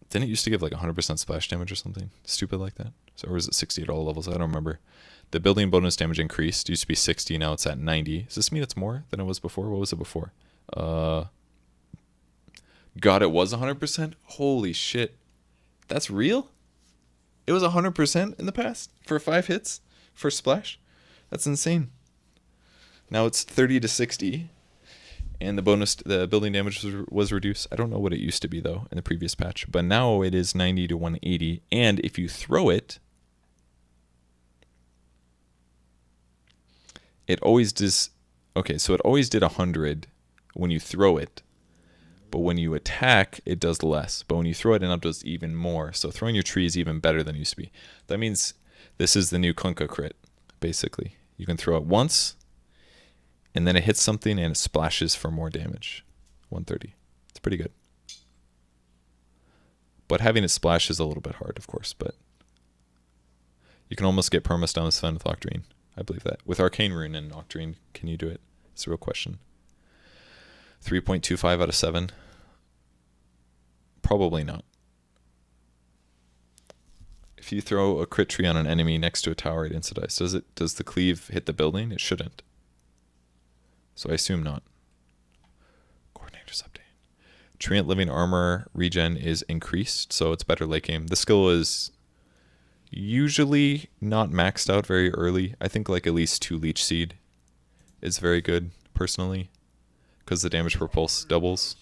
Didn't it used to give like 100% splash damage or something stupid like that? So, or was it 60 at all levels? I don't remember. The building bonus damage increased. It used to be 60, now it's at 90. Does this mean it's more than it was before? What was it before? God, it was 100%? Holy shit. That's real? It was 100% in the past for 5 hits for splash? That's insane. Now it's 30 to 60. And the building damage was reduced. I don't know what it used to be, though, in the previous patch. But now it is 90 to 180. And if you throw it, it always does... Okay, so it always did 100 when you throw it. But when you attack, it does less. But when you throw it, it does even more. So throwing your tree is even better than it used to be. That means this is the new Kunkka crit, basically. You can throw it once... and then it hits something and it splashes for more damage. 130. It's pretty good. But having it splash is a little bit hard, of course. But you can almost get perma-stun with Sven with Octarine. I believe that. With Arcane Rune and Octarine, can you do it? It's a real question. 3.25 out of 7. Probably not. If you throw a crit tree on an enemy next to a tower, it insta-dies. Does the cleave hit the building? It shouldn't. So I assume not. Coordinators update. Treant living armor regen is increased, so it's better late game. The skill is usually not maxed out very early. I think like at least 2 Leech Seed is very good, personally, because the damage per pulse doubles.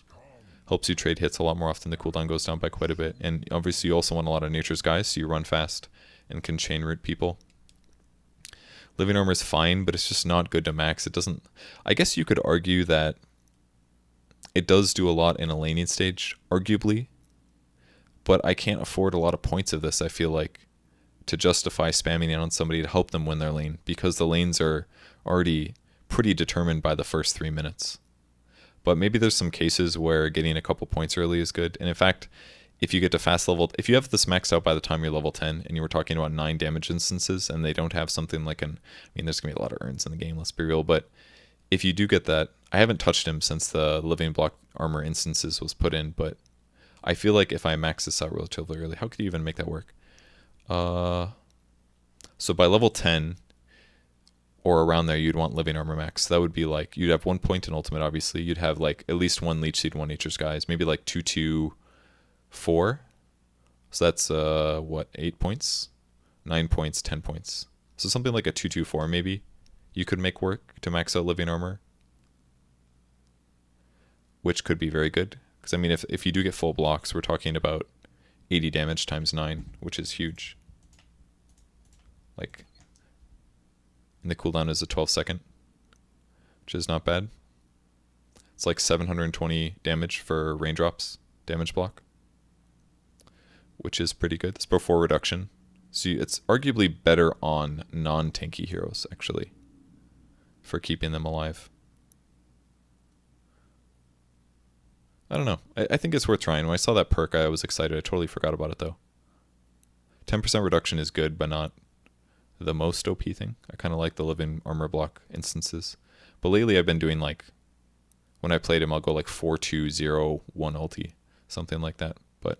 Helps you trade hits a lot more often. The cooldown goes down by quite a bit. And obviously you also want a lot of Nature's Guys, so you run fast and can chain root people. Living armor is fine, but it's just not good to max. It doesn't... I guess you could argue that it does do a lot in a laning stage, arguably. But I can't afford a lot of points of this, I feel like, to justify spamming it on somebody to help them win their lane, because the lanes are already pretty determined by the first 3 minutes. But maybe there's some cases where getting a couple points early is good. And in fact... if you get to fast level, if you have this maxed out by the time you're level 10, and you were talking about 9 damage instances, and they don't have something like I mean, there's going to be a lot of urns in the game, let's be real, but if you do get that, I haven't touched him since the living block armor instances was put in, but I feel like if I max this out relatively early, how could you even make that work? So by level 10, or around there, you'd want living armor max. That would be like, you'd have 1 point in ultimate, obviously, you'd have like at least 1 Leech Seed, 1 Nature's Guys, maybe like 2/2, 4, so that's what, 8 points, 9 points, 10 points, so something like a 2/2/4 maybe you could make work to max out living armor, which could be very good, because I mean if you do get full blocks, we're talking about 80 damage times 9, which is huge. Like, and the cooldown is a 12-second, which is not bad. It's like 720 damage for raindrops damage block, which is pretty good. It's before reduction. So it's arguably better on non-tanky heroes, actually, for keeping them alive. I don't know. I think it's worth trying. When I saw that perk, I was excited. I totally forgot about it, though. 10% reduction is good, but not the most OP thing. I kind of like the living armor block instances. But lately I've been doing like, when I played him, I'll go like 4-2-0-1 ulti, something like that. But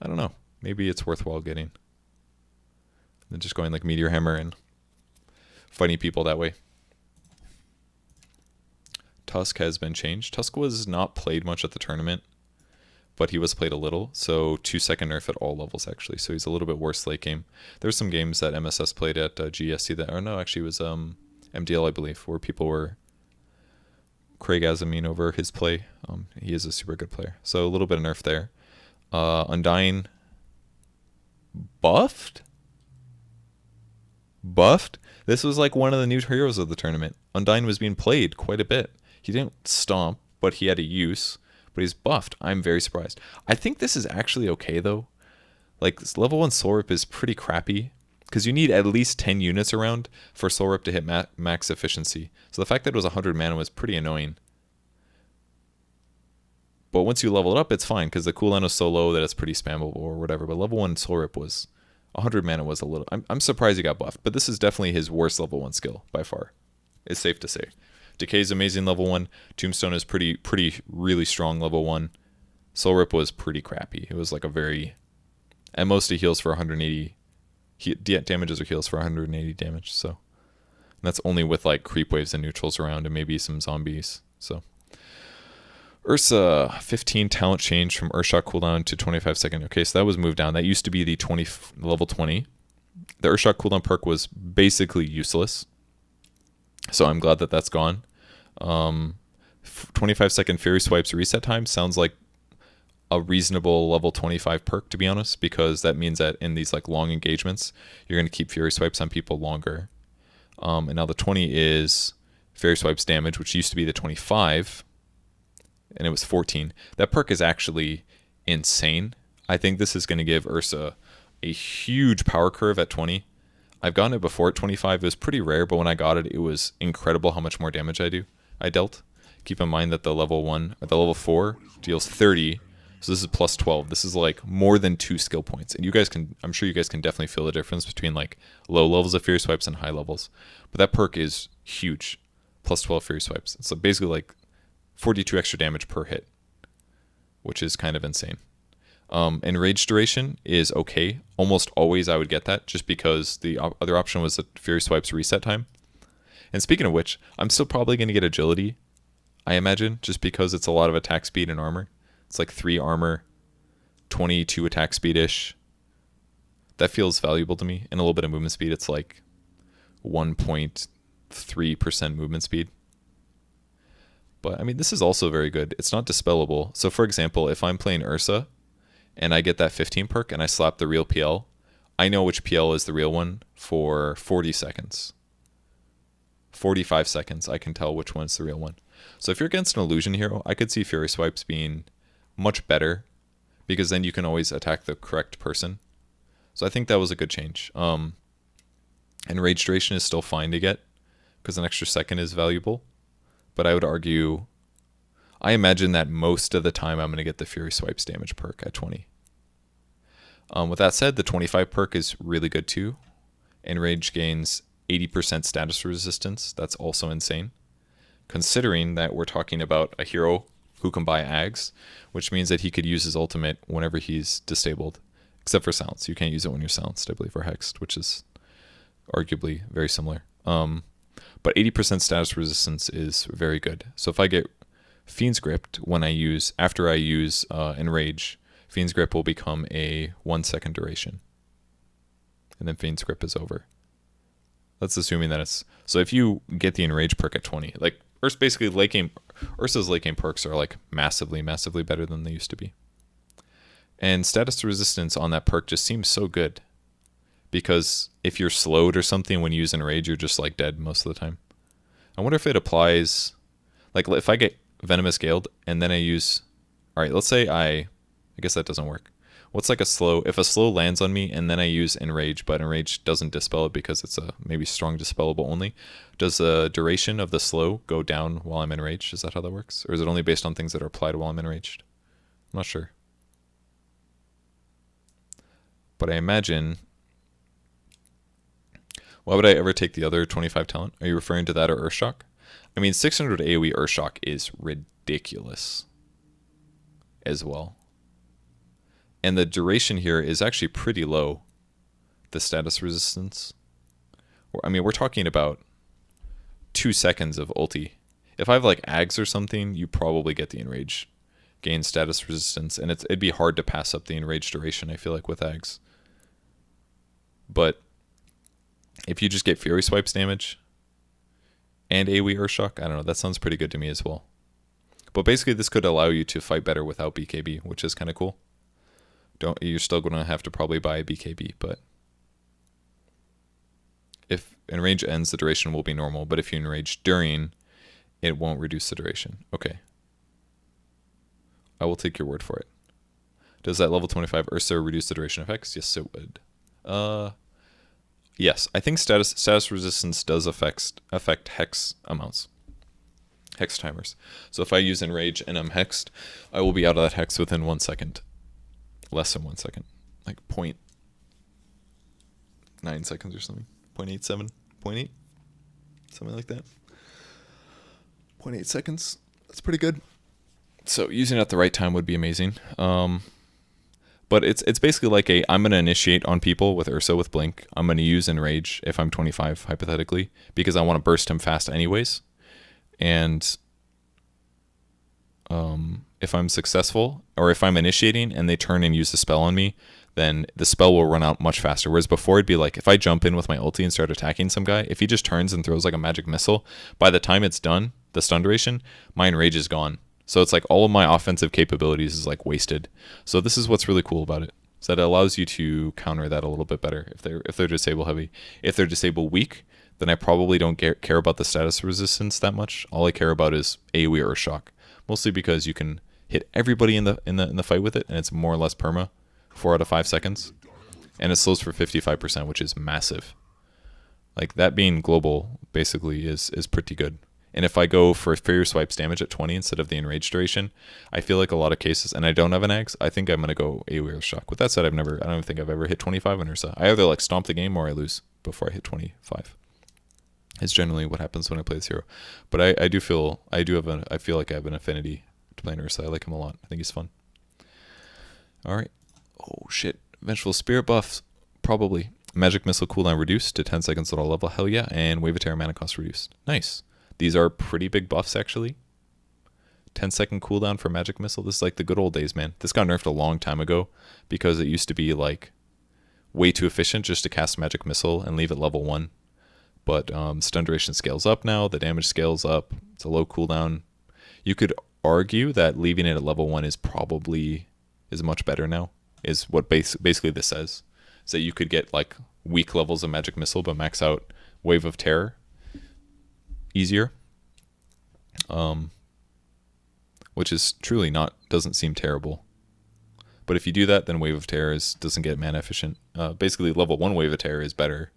I don't know. Maybe it's worthwhile getting. Than just going like Meteor Hammer and fighting people that way. Tusk has been changed. Tusk was not played much at the tournament, but he was played a little. So 2-second nerf at all levels, actually. So he's a little bit worse late game. There's some games that MSS played at GSC that, or no, actually it was MDL, I believe, where people were Craig Azamine over his play. He is a super good player. So a little bit of nerf there. Undying buffed? buffed, this was like one of the new heroes of the tournament. Undyne was being played quite a bit. He didn't stomp, but he had a use. But he's buffed. I'm very surprised. I think this is actually okay, though. Like, this level 1 Soul Rip is pretty crappy, because you need at least 10 units around for Soul Rip to hit max efficiency. So the fact that it was 100 mana was pretty annoying. But once you level it up, it's fine, because the cooldown is so low that it's pretty spammable or whatever. But level 1 Soul Rip was... 100 mana was a little... I'm surprised he got buffed, but this is definitely his worst level 1 skill, by far. It's safe to say. Decay is amazing level 1. Tombstone is really strong level 1. Soul Rip was pretty crappy. It was like a very... At most, it heals for 180... damages or heals for 180 damage, so... And that's only with like creep waves and neutrals around and maybe some zombies, so... Ursa, 15 talent change from Earthshock cooldown to 25 second. Okay, so that was moved down. That used to be the level 20. The Earthshock cooldown perk was basically useless. So I'm glad that that's gone. 25 second Fury Swipes reset time sounds like a reasonable level 25 perk, to be honest, because that means that in these like long engagements, you're going to keep Fury Swipes on people longer. And now the 20 is Fury Swipes damage, which used to be the 25. And it was 14. That perk is actually insane. I think this is going to give Ursa a huge power curve at 20. I've gotten it before at 25. It was pretty rare, but when I got it, it was incredible how much more damage I dealt. Keep in mind that the level 4 deals 30. So this is plus 12. This is like more than 2 skill points. And I'm sure you guys can definitely feel the difference between like low levels of Fury Swipes and high levels. But that perk is huge. Plus 12 Fury Swipes. It's basically like 42 extra damage per hit, which is kind of insane. And rage duration is okay. Almost always I would get that, just because the other option was the Fury Swipes reset time. And speaking of which, I'm still probably going to get agility, I imagine, just because it's a lot of attack speed and armor. It's like 3 armor, 22 attack speed-ish. That feels valuable to me. And a little bit of movement speed. It's like 1.3% movement speed. But, I mean, this is also very good. It's not dispellable. So, for example, if I'm playing Ursa and I get that 15 perk and I slap the real PL, I know which PL is the real one for 40 seconds. 45 seconds, I can tell which one's the real one. So if you're against an illusion hero, I could see Fury Swipes being much better, because then you can always attack the correct person. So I think that was a good change. And rage duration is still fine to get, because an extra second is valuable. But I would argue, I imagine that most of the time I'm going to get the Fury Swipes damage perk at 20. With that said, the 25 perk is really good too. And rage gains 80% status resistance. That's also insane. Considering that we're talking about a hero who can buy Ags, which means that he could use his ultimate whenever he's disabled. Except for Silence. You can't use it when you're silenced, I believe, or Hexed, which is arguably very similar. But 80% status resistance is very good. So if I get Fiend's Grip after I use Enrage, Fiend's Grip will become a 1 second duration. And then Fiend's Grip is over. That's assuming that it's... So if you get the Enrage perk at 20, like, basically Ursa's late game perks are like massively, massively better than they used to be. And status resistance on that perk just seems so good. Because if you're slowed or something when you use Enrage, you're just like dead most of the time. I wonder if it applies... Like, if I get Venomous Galed and then I use... Alright, let's say I guess that doesn't work. What's like a slow... If a slow lands on me and then I use Enrage, but Enrage doesn't dispel it because it's a maybe strong dispellable only, does the duration of the slow go down while I'm enraged? Is that how that works? Or is it only based on things that are applied while I'm enraged? I'm not sure. But I imagine... Why would I ever take the other 25 talent? Are you referring to that or Earthshock? I mean, 600 AoE Earthshock is ridiculous as well. And the duration here is actually pretty low, the status resistance. I mean, we're talking about 2 seconds of ulti. If I have like Ags or something, you probably get the Enrage gain status resistance, and it'd be hard to pass up the Enrage duration, I feel like, with Ags. But if you just get Fury Swipes damage and AoE Earthshock, I don't know, that sounds pretty good to me as well. But basically this could allow you to fight better without BKB, which is kind of cool. You're still going to have to probably buy a BKB, but If enrage ends, the duration will be normal, but if you enrage during, it won't reduce the duration. Okay. I will take your word for it. Does that level 25 Ursa reduce the duration of Hex? Yes, it would. Yes, I think status resistance does affect Hex amounts. Hex timers. So if I use Enrage and I'm hexed, I will be out of that hex within 1 second. Less than 1 second. Like 0.9 seconds or something. 0.87, 0.8, something like that. 0.8 seconds. That's pretty good. So using it at the right time would be amazing. But it's basically like I'm going to initiate on people with Ursa with Blink. I'm going to use Enrage if I'm 25, hypothetically, because I want to burst him fast anyways. And if I'm successful, or if I'm initiating and they turn and use the spell on me, then the spell will run out much faster. Whereas before it'd be like, if I jump in with my ulti and start attacking some guy, if he just turns and throws like a magic missile, by the time it's done, the stun duration, my Enrage is gone. So it's like all of my offensive capabilities is like wasted. So this is what's really cool about it. So that it allows you to counter that a little bit better if they're disable heavy. If they're disable weak, then I probably don't care about the status resistance that much. All I care about is AoE or shock. Mostly because you can hit everybody in the fight with it, and it's more or less perma, 4 out of 5 seconds, and it slows for 55%, which is massive. Like that being global basically is pretty good. And if I go for Furious Swipes damage at 20 instead of the enrage duration, I feel like a lot of cases, and I don't have an Axe, I think I'm gonna go AoE or shock. With that said, I don't think I've ever hit 25 on Ursa. I either like stomp the game or I lose before I hit 25. It's generally what happens when I play this hero. But I feel like I have an affinity to playing Ursa. I like him a lot. I think he's fun. Alright. Oh shit. Vengeful Spirit buffs. Probably. Magic Missile cooldown reduced to 10 seconds at all level. Hell yeah. And Wave of Terror mana cost reduced. Nice. These are pretty big buffs actually. 10-second cooldown for Magic Missile. This is like the good old days, man. This got nerfed a long time ago because it used to be like way too efficient just to cast Magic Missile and leave it level 1. But stun duration scales up now. The damage scales up. It's a low cooldown. You could argue that leaving it at level 1 is much better now. Is what basically this says. So you could get like weak levels of Magic Missile, but max out Wave of Terror easier. Which is truly doesn't seem terrible. But if you do that, then Wave of Terror doesn't get mana efficient. Basically, level 1 Wave of Terror is better.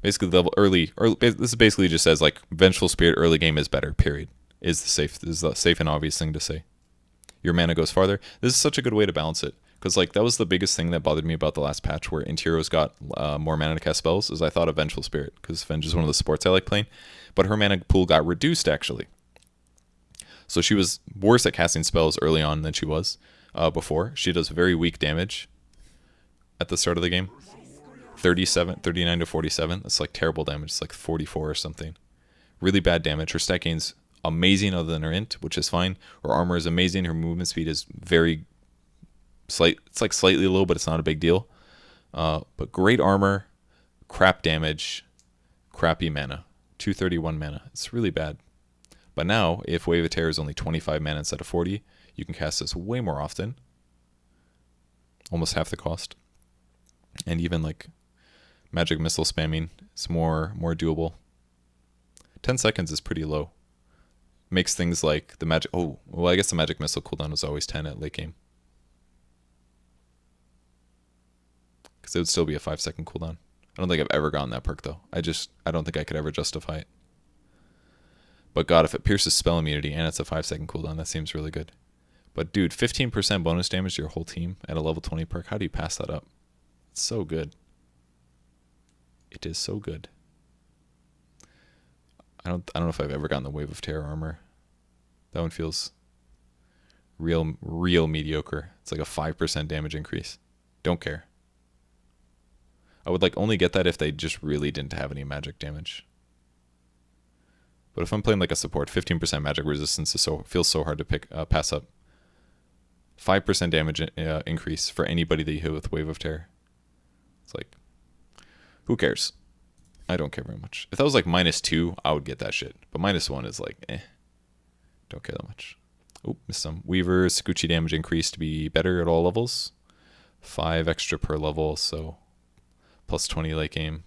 Basically, this basically just says like Vengeful Spirit early game is better. Period. Is the safe and obvious thing to say. Your mana goes farther. This is such a good way to balance it because like that was the biggest thing that bothered me about the last patch where Intiro's got more mana to cast spells. Is I thought of Vengeful Spirit because Venge is one of the sports I like playing, but her mana pool got reduced actually. So she was worse at casting spells early on than she was before. She does very weak damage at the start of the game. 39 to 47. That's like terrible damage. It's like 44 or something. Really bad damage. Her stat gain's amazing other than her int, which is fine. Her armor is amazing. Her movement speed is very slight. It's like slightly low, but it's not a big deal. But great armor, crap damage, crappy mana. 231 mana. It's really bad. But now, if Wave of Terror is only 25 mana instead of 40, you can cast this way more often. Almost half the cost. And even like Magic Missile spamming is more doable. 10 seconds is pretty low. Makes things like the magic... Oh, well, I guess the Magic Missile cooldown was always 10 at late game. Because it would still be a 5-second cooldown. I don't think I've ever gotten that perk, though. I don't think I could ever justify it. But God, if it pierces spell immunity and it's a 5-second cooldown, that seems really good. But dude, 15% bonus damage to your whole team at a level 20 perk. How do you pass that up? It's so good. It is so good. I don't know if I've ever gotten the Wave of Terror armor. That one feels real mediocre. It's like a 5% damage increase. Don't care. I would like only get that if they just really didn't have any magic damage. But if I'm playing like a support, 15% magic resistance feels so hard to pass up. 5% damage increase for anybody that you hit with Wave of Terror. It's like, who cares? I don't care very much. If that was like -2, I would get that shit. But -1 is like, don't care that much. Oh, missed some. Weaver, Sakuchi damage increase to be better at all levels. 5 extra per level, so plus 20 late game.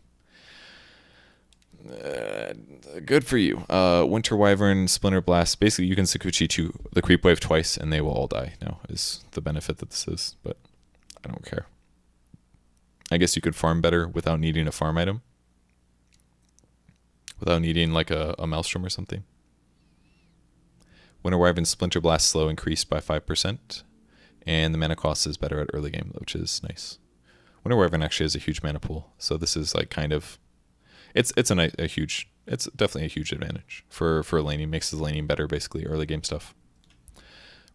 Good for you. Winter Wyvern, Splinter Blast. Basically, you can Sakuchi to the creep wave twice, and they will all die. Now is the benefit that this is, but I don't care. I guess you could farm better without needing a farm item. Without needing like a Maelstrom or something. Winter Wyvern, Splinter Blast slow increased by 5%. And the mana cost is better at early game, which is nice. Winter Wyvern actually has a huge mana pool, so this is like kind of, it's definitely a huge advantage for laning. Makes his laning better, basically early game stuff.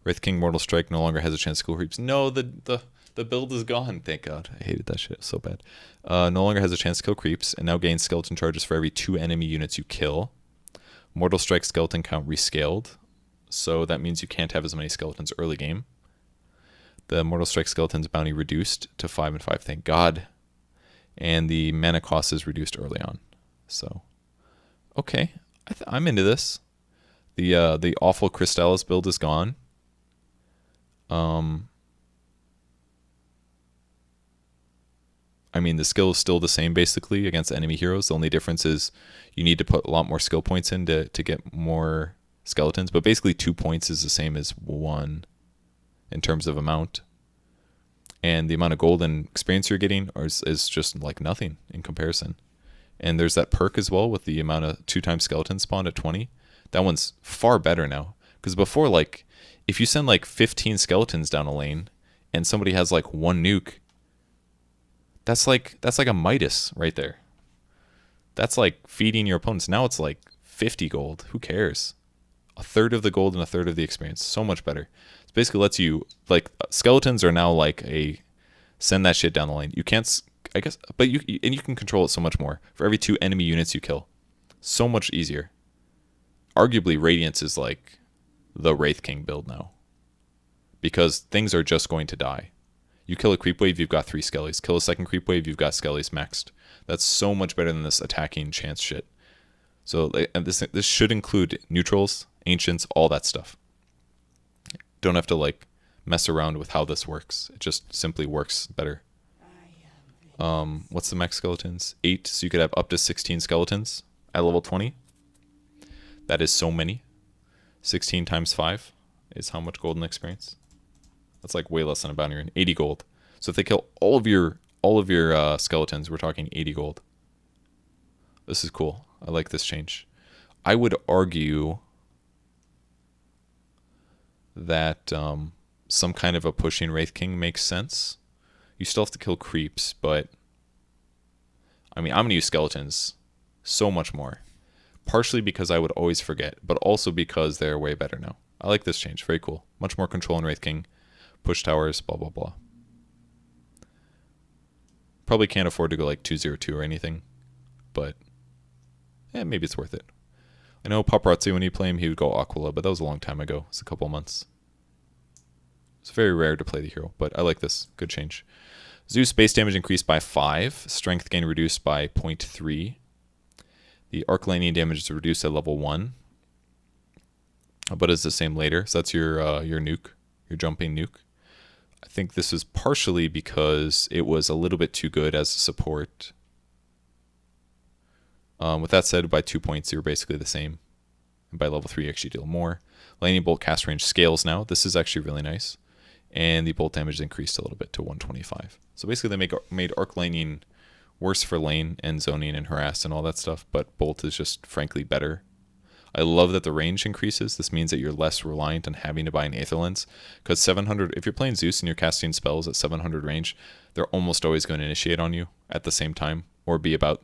Wraith King Mortal Strike no longer has a chance to kill creeps. No, the build is gone. Thank God. I hated that shit so bad. No longer has a chance to kill creeps, and now gains skeleton charges for every 2 enemy units you kill. Mortal Strike skeleton count rescaled, so that means you can't have as many skeletons early game. The Mortal Strike Skeleton's bounty reduced to 5 and 5, thank God. And the mana cost is reduced early on. So, okay, I'm into this. The awful Crystallis build is gone. I mean, the skill is still the same basically against enemy heroes. The only difference is you need to put a lot more skill points in to get more skeletons. But basically 2 points is the same as 1. In terms of amount, and the amount of gold and experience you're getting is just like nothing in comparison. And there's that perk as well with the amount of 2x skeleton spawned at 20. That one's far better now, because before, like, if you send like 15 skeletons down a lane and somebody has like 1 nuke, that's like a Midas right there. That's like feeding your opponents. Now it's like 50 gold. Who cares? A third of the gold and a third of the experience. So much better. It basically lets you, like, skeletons are now like send that shit down the lane. You can't, I guess, but you can control it so much more for every 2 enemy units you kill. So much easier. Arguably, Radiance is like the Wraith King build now, because things are just going to die. You kill a creep wave, you've got 3 skellies. Kill a second creep wave, you've got skellies maxed. That's so much better than this attacking chance shit. So this should include neutrals, ancients, all that stuff. Don't have to like mess around with how this works. It just simply works better. What's the max skeletons? 8, so you could have up to 16 skeletons at level 20. That is so many. 16 times 5 is how much golden experience? That's like way less than a bounty rune. 80 gold. So if they kill all of your skeletons, we're talking 80 gold. This is cool. I like this change. I would argue that some kind of a pushing Wraith King makes sense. You still have to kill creeps, but I mean, I'm going to use skeletons so much more. Partially because I would always forget, but also because they're way better now. I like this change. Very cool. Much more control in Wraith King. Push towers, blah, blah, blah. Probably can't afford to go like 202 or anything, but yeah, maybe it's worth it. I know Paparazzi, when he played him, he would go Aquila, but that was a long time ago. It's a couple months. It's very rare to play the hero, but I like this. Good change. Zeus base damage increased by 5. Strength gain reduced by 0.3. The arc lightning damage is reduced at level 1, but it's the same later. So that's your nuke, your jumping nuke. I think this is partially because it was a little bit too good as a support. With that said, by 2 points, you're basically the same. And by level 3, you actually deal more. Lightning bolt cast range scales now. This is actually really nice. And the bolt damage is increased a little bit to 125. So basically, they made arc lightning worse for lane and zoning and harass and all that stuff, but bolt is just frankly better. I love that the range increases. This means that you're less reliant on having to buy an Aether Lens, because 700, if you're playing Zeus and you're casting spells at 700 range, they're almost always going to initiate on you at the same time, or be about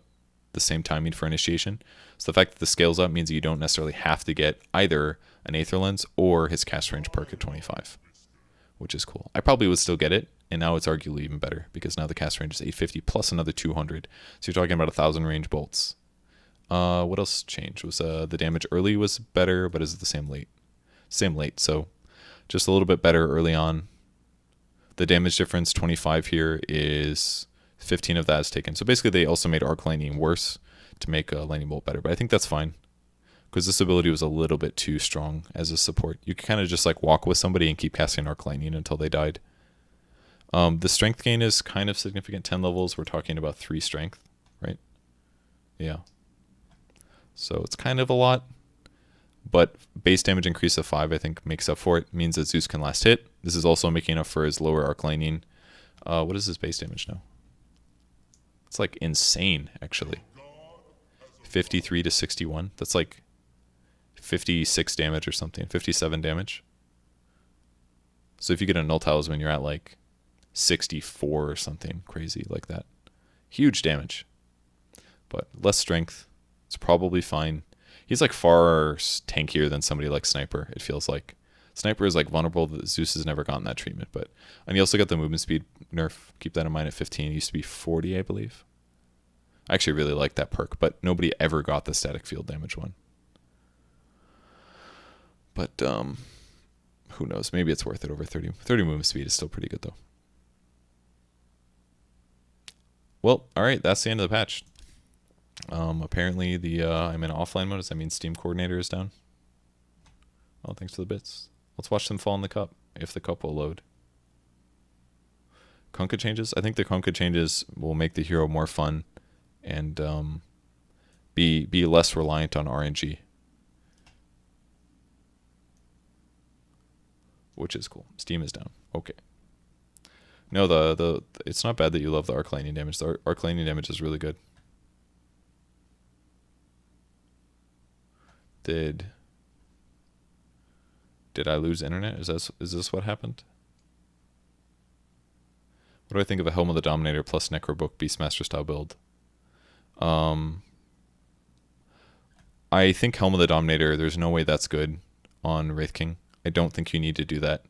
the same timing for initiation. So the fact that the scales up means that you don't necessarily have to get either an Aether Lens or his cast range perk at 25, which is cool. I probably would still get it, and now it's arguably even better, because now the cast range is 850 plus another 200. So you're talking about 1,000 range bolts. What else changed? Was the damage early was better, but is it the same late? Same late, so just a little bit better early on. The damage difference, 25 here, is 15 of that is taken. So basically they also made arc lightning worse to make lightning bolt better, but I think that's fine, because this ability was a little bit too strong as a support. You could kind of just like walk with somebody and keep casting arc lightning until they died. The strength gain is kind of significant. 10 levels, we're talking about 3 strength, right? Yeah. So it's kind of a lot. But base damage increase of 5, I think, makes up for it. Means that Zeus can last hit. This is also making up for his lower arc lightning. What is his base damage now? It's like insane, actually. 53 to 61. That's like 56 damage or something. 57 damage. So if you get a null talisman, you're at like 64 or something crazy like that. Huge damage. But less strength. It's probably fine. He's like far tankier than somebody like Sniper, it feels like. Sniper is like vulnerable. Zeus has never gotten that treatment. And he also got the movement speed nerf. Keep that in mind at 15. It used to be 40, I believe. I actually really like that perk, but nobody ever got the static field damage one. But who knows? Maybe it's worth it over 30. 30 movement speed is still pretty good, though. Well, all right. That's the end of the patch. Apparently I'm in offline mode. Does that mean Steam Coordinator is down? Oh, thanks for the bits. Let's watch them fall in the cup, if the cup will load. Kunkka changes? I think the Kunkka changes will make the hero more fun and be less reliant on RNG. Which is cool. Steam is down. Okay. No, the it's not bad that you love the arc lightning damage. The arc lightning damage is really good. Did I lose internet? Is this what happened? What do I think of a Helm of the Dominator plus Necrobook Beastmaster style build? I think Helm of the Dominator, there's no way that's good on Wraith King. I don't think you need to do that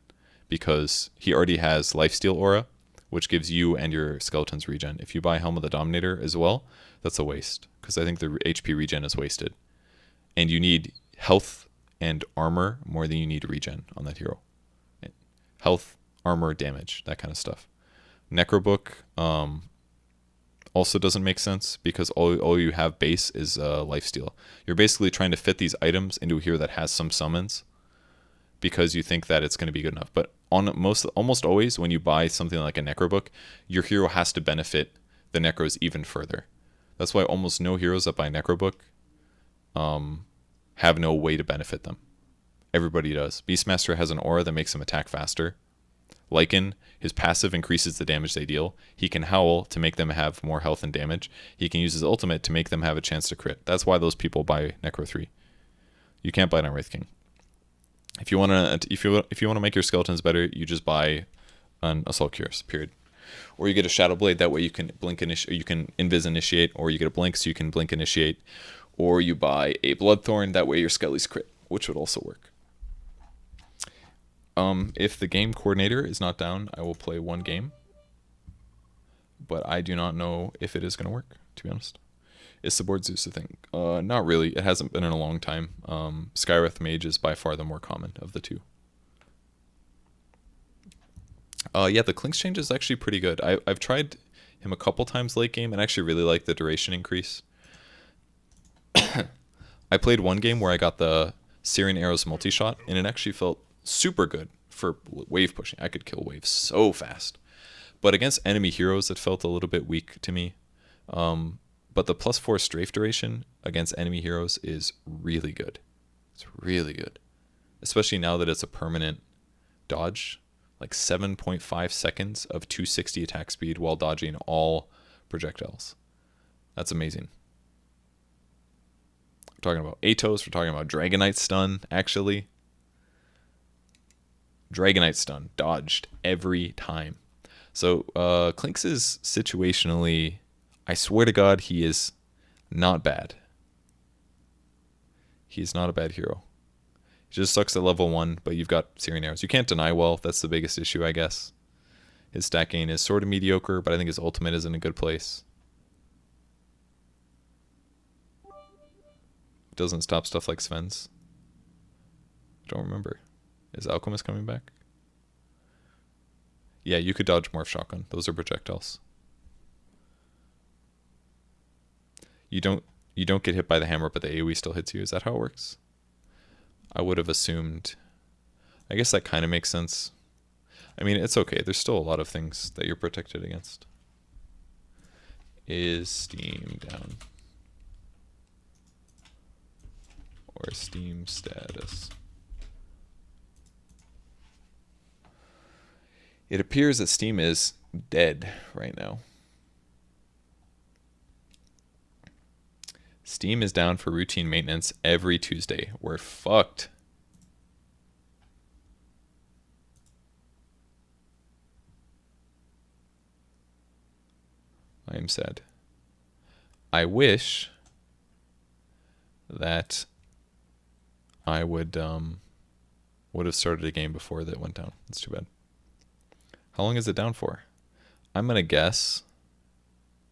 because he already has Lifesteal Aura, which gives you and your skeletons regen. If you buy Helm of the Dominator as well, that's a waste because I think the HP regen is wasted. And you need health and armor more than you need regen on that hero. Health, armor, damage, that kind of stuff. Necrobook also doesn't make sense because all you have base is lifesteal. You're basically trying to fit these items into a hero that has some summons because you think that it's going to be good enough. But on almost always when you buy something like a Necrobook, your hero has to benefit the Necros even further. That's why almost no heroes that buy Necrobook have no way to benefit them. Everybody does. Beastmaster has an aura that makes him attack faster. Lycan, his passive increases the damage they deal. He can howl to make them have more health and damage. He can use his ultimate to make them have a chance to crit. That's why those people buy Necro 3. You can't buy it on Wraith King. If you want to make your skeletons better, you just buy an Assault Cuirass, period. Or you get a Shadow Blade, that way you can blink you can invis initiate, or you get a blink so you can blink initiate. Or you buy a Bloodthorn, that way your skellies crit, which would also work. If the game coordinator is not down, I will play one game. But I do not know if it is going to work, to be honest. Is the board Zeus a thing? Not really. It hasn't been in a long time. Skywrath Mage is by far the more common of the two. Yeah, the Clinks change is actually pretty good. I've tried him a couple times late game and actually really like the duration increase. I played one game where I got the Syrian Arrows multi-shot, and it actually felt super good for wave pushing. I could kill waves so fast. But against enemy heroes, it felt a little bit weak to me. But the +4 strafe duration against enemy heroes is really good. It's really good. Especially now that it's a permanent dodge. Like 7.5 seconds of 260 attack speed while dodging all projectiles. That's amazing. We're talking about Atos. We're talking about Dragonite Stun, actually. Dragonite Stun. Dodged every time. So, Clinks is situationally... I swear to God, he is not bad. He's not a bad hero. He just sucks at level 1, but you've got Syrian Arrows. You can't deny well. That's the biggest issue, I guess. His stat gain is sort of mediocre, but I think his ultimate is in a good place. Doesn't stop stuff like Sven's. I don't remember. Is Alchemist coming back? Yeah, you could dodge Morph Shotgun. Those are projectiles. You don't get hit by the hammer, but the AoE still hits you. Is that how it works? I would have assumed. I guess that kind of makes sense. I mean, it's okay. There's still a lot of things that you're protected against. Is Steam down? or Steam status. It appears that Steam is dead right now. Steam is down for routine maintenance every Tuesday. We're fucked. I am sad. I wish that I would have started a game before that went down. It's too bad. How long is it down for? I'm gonna guess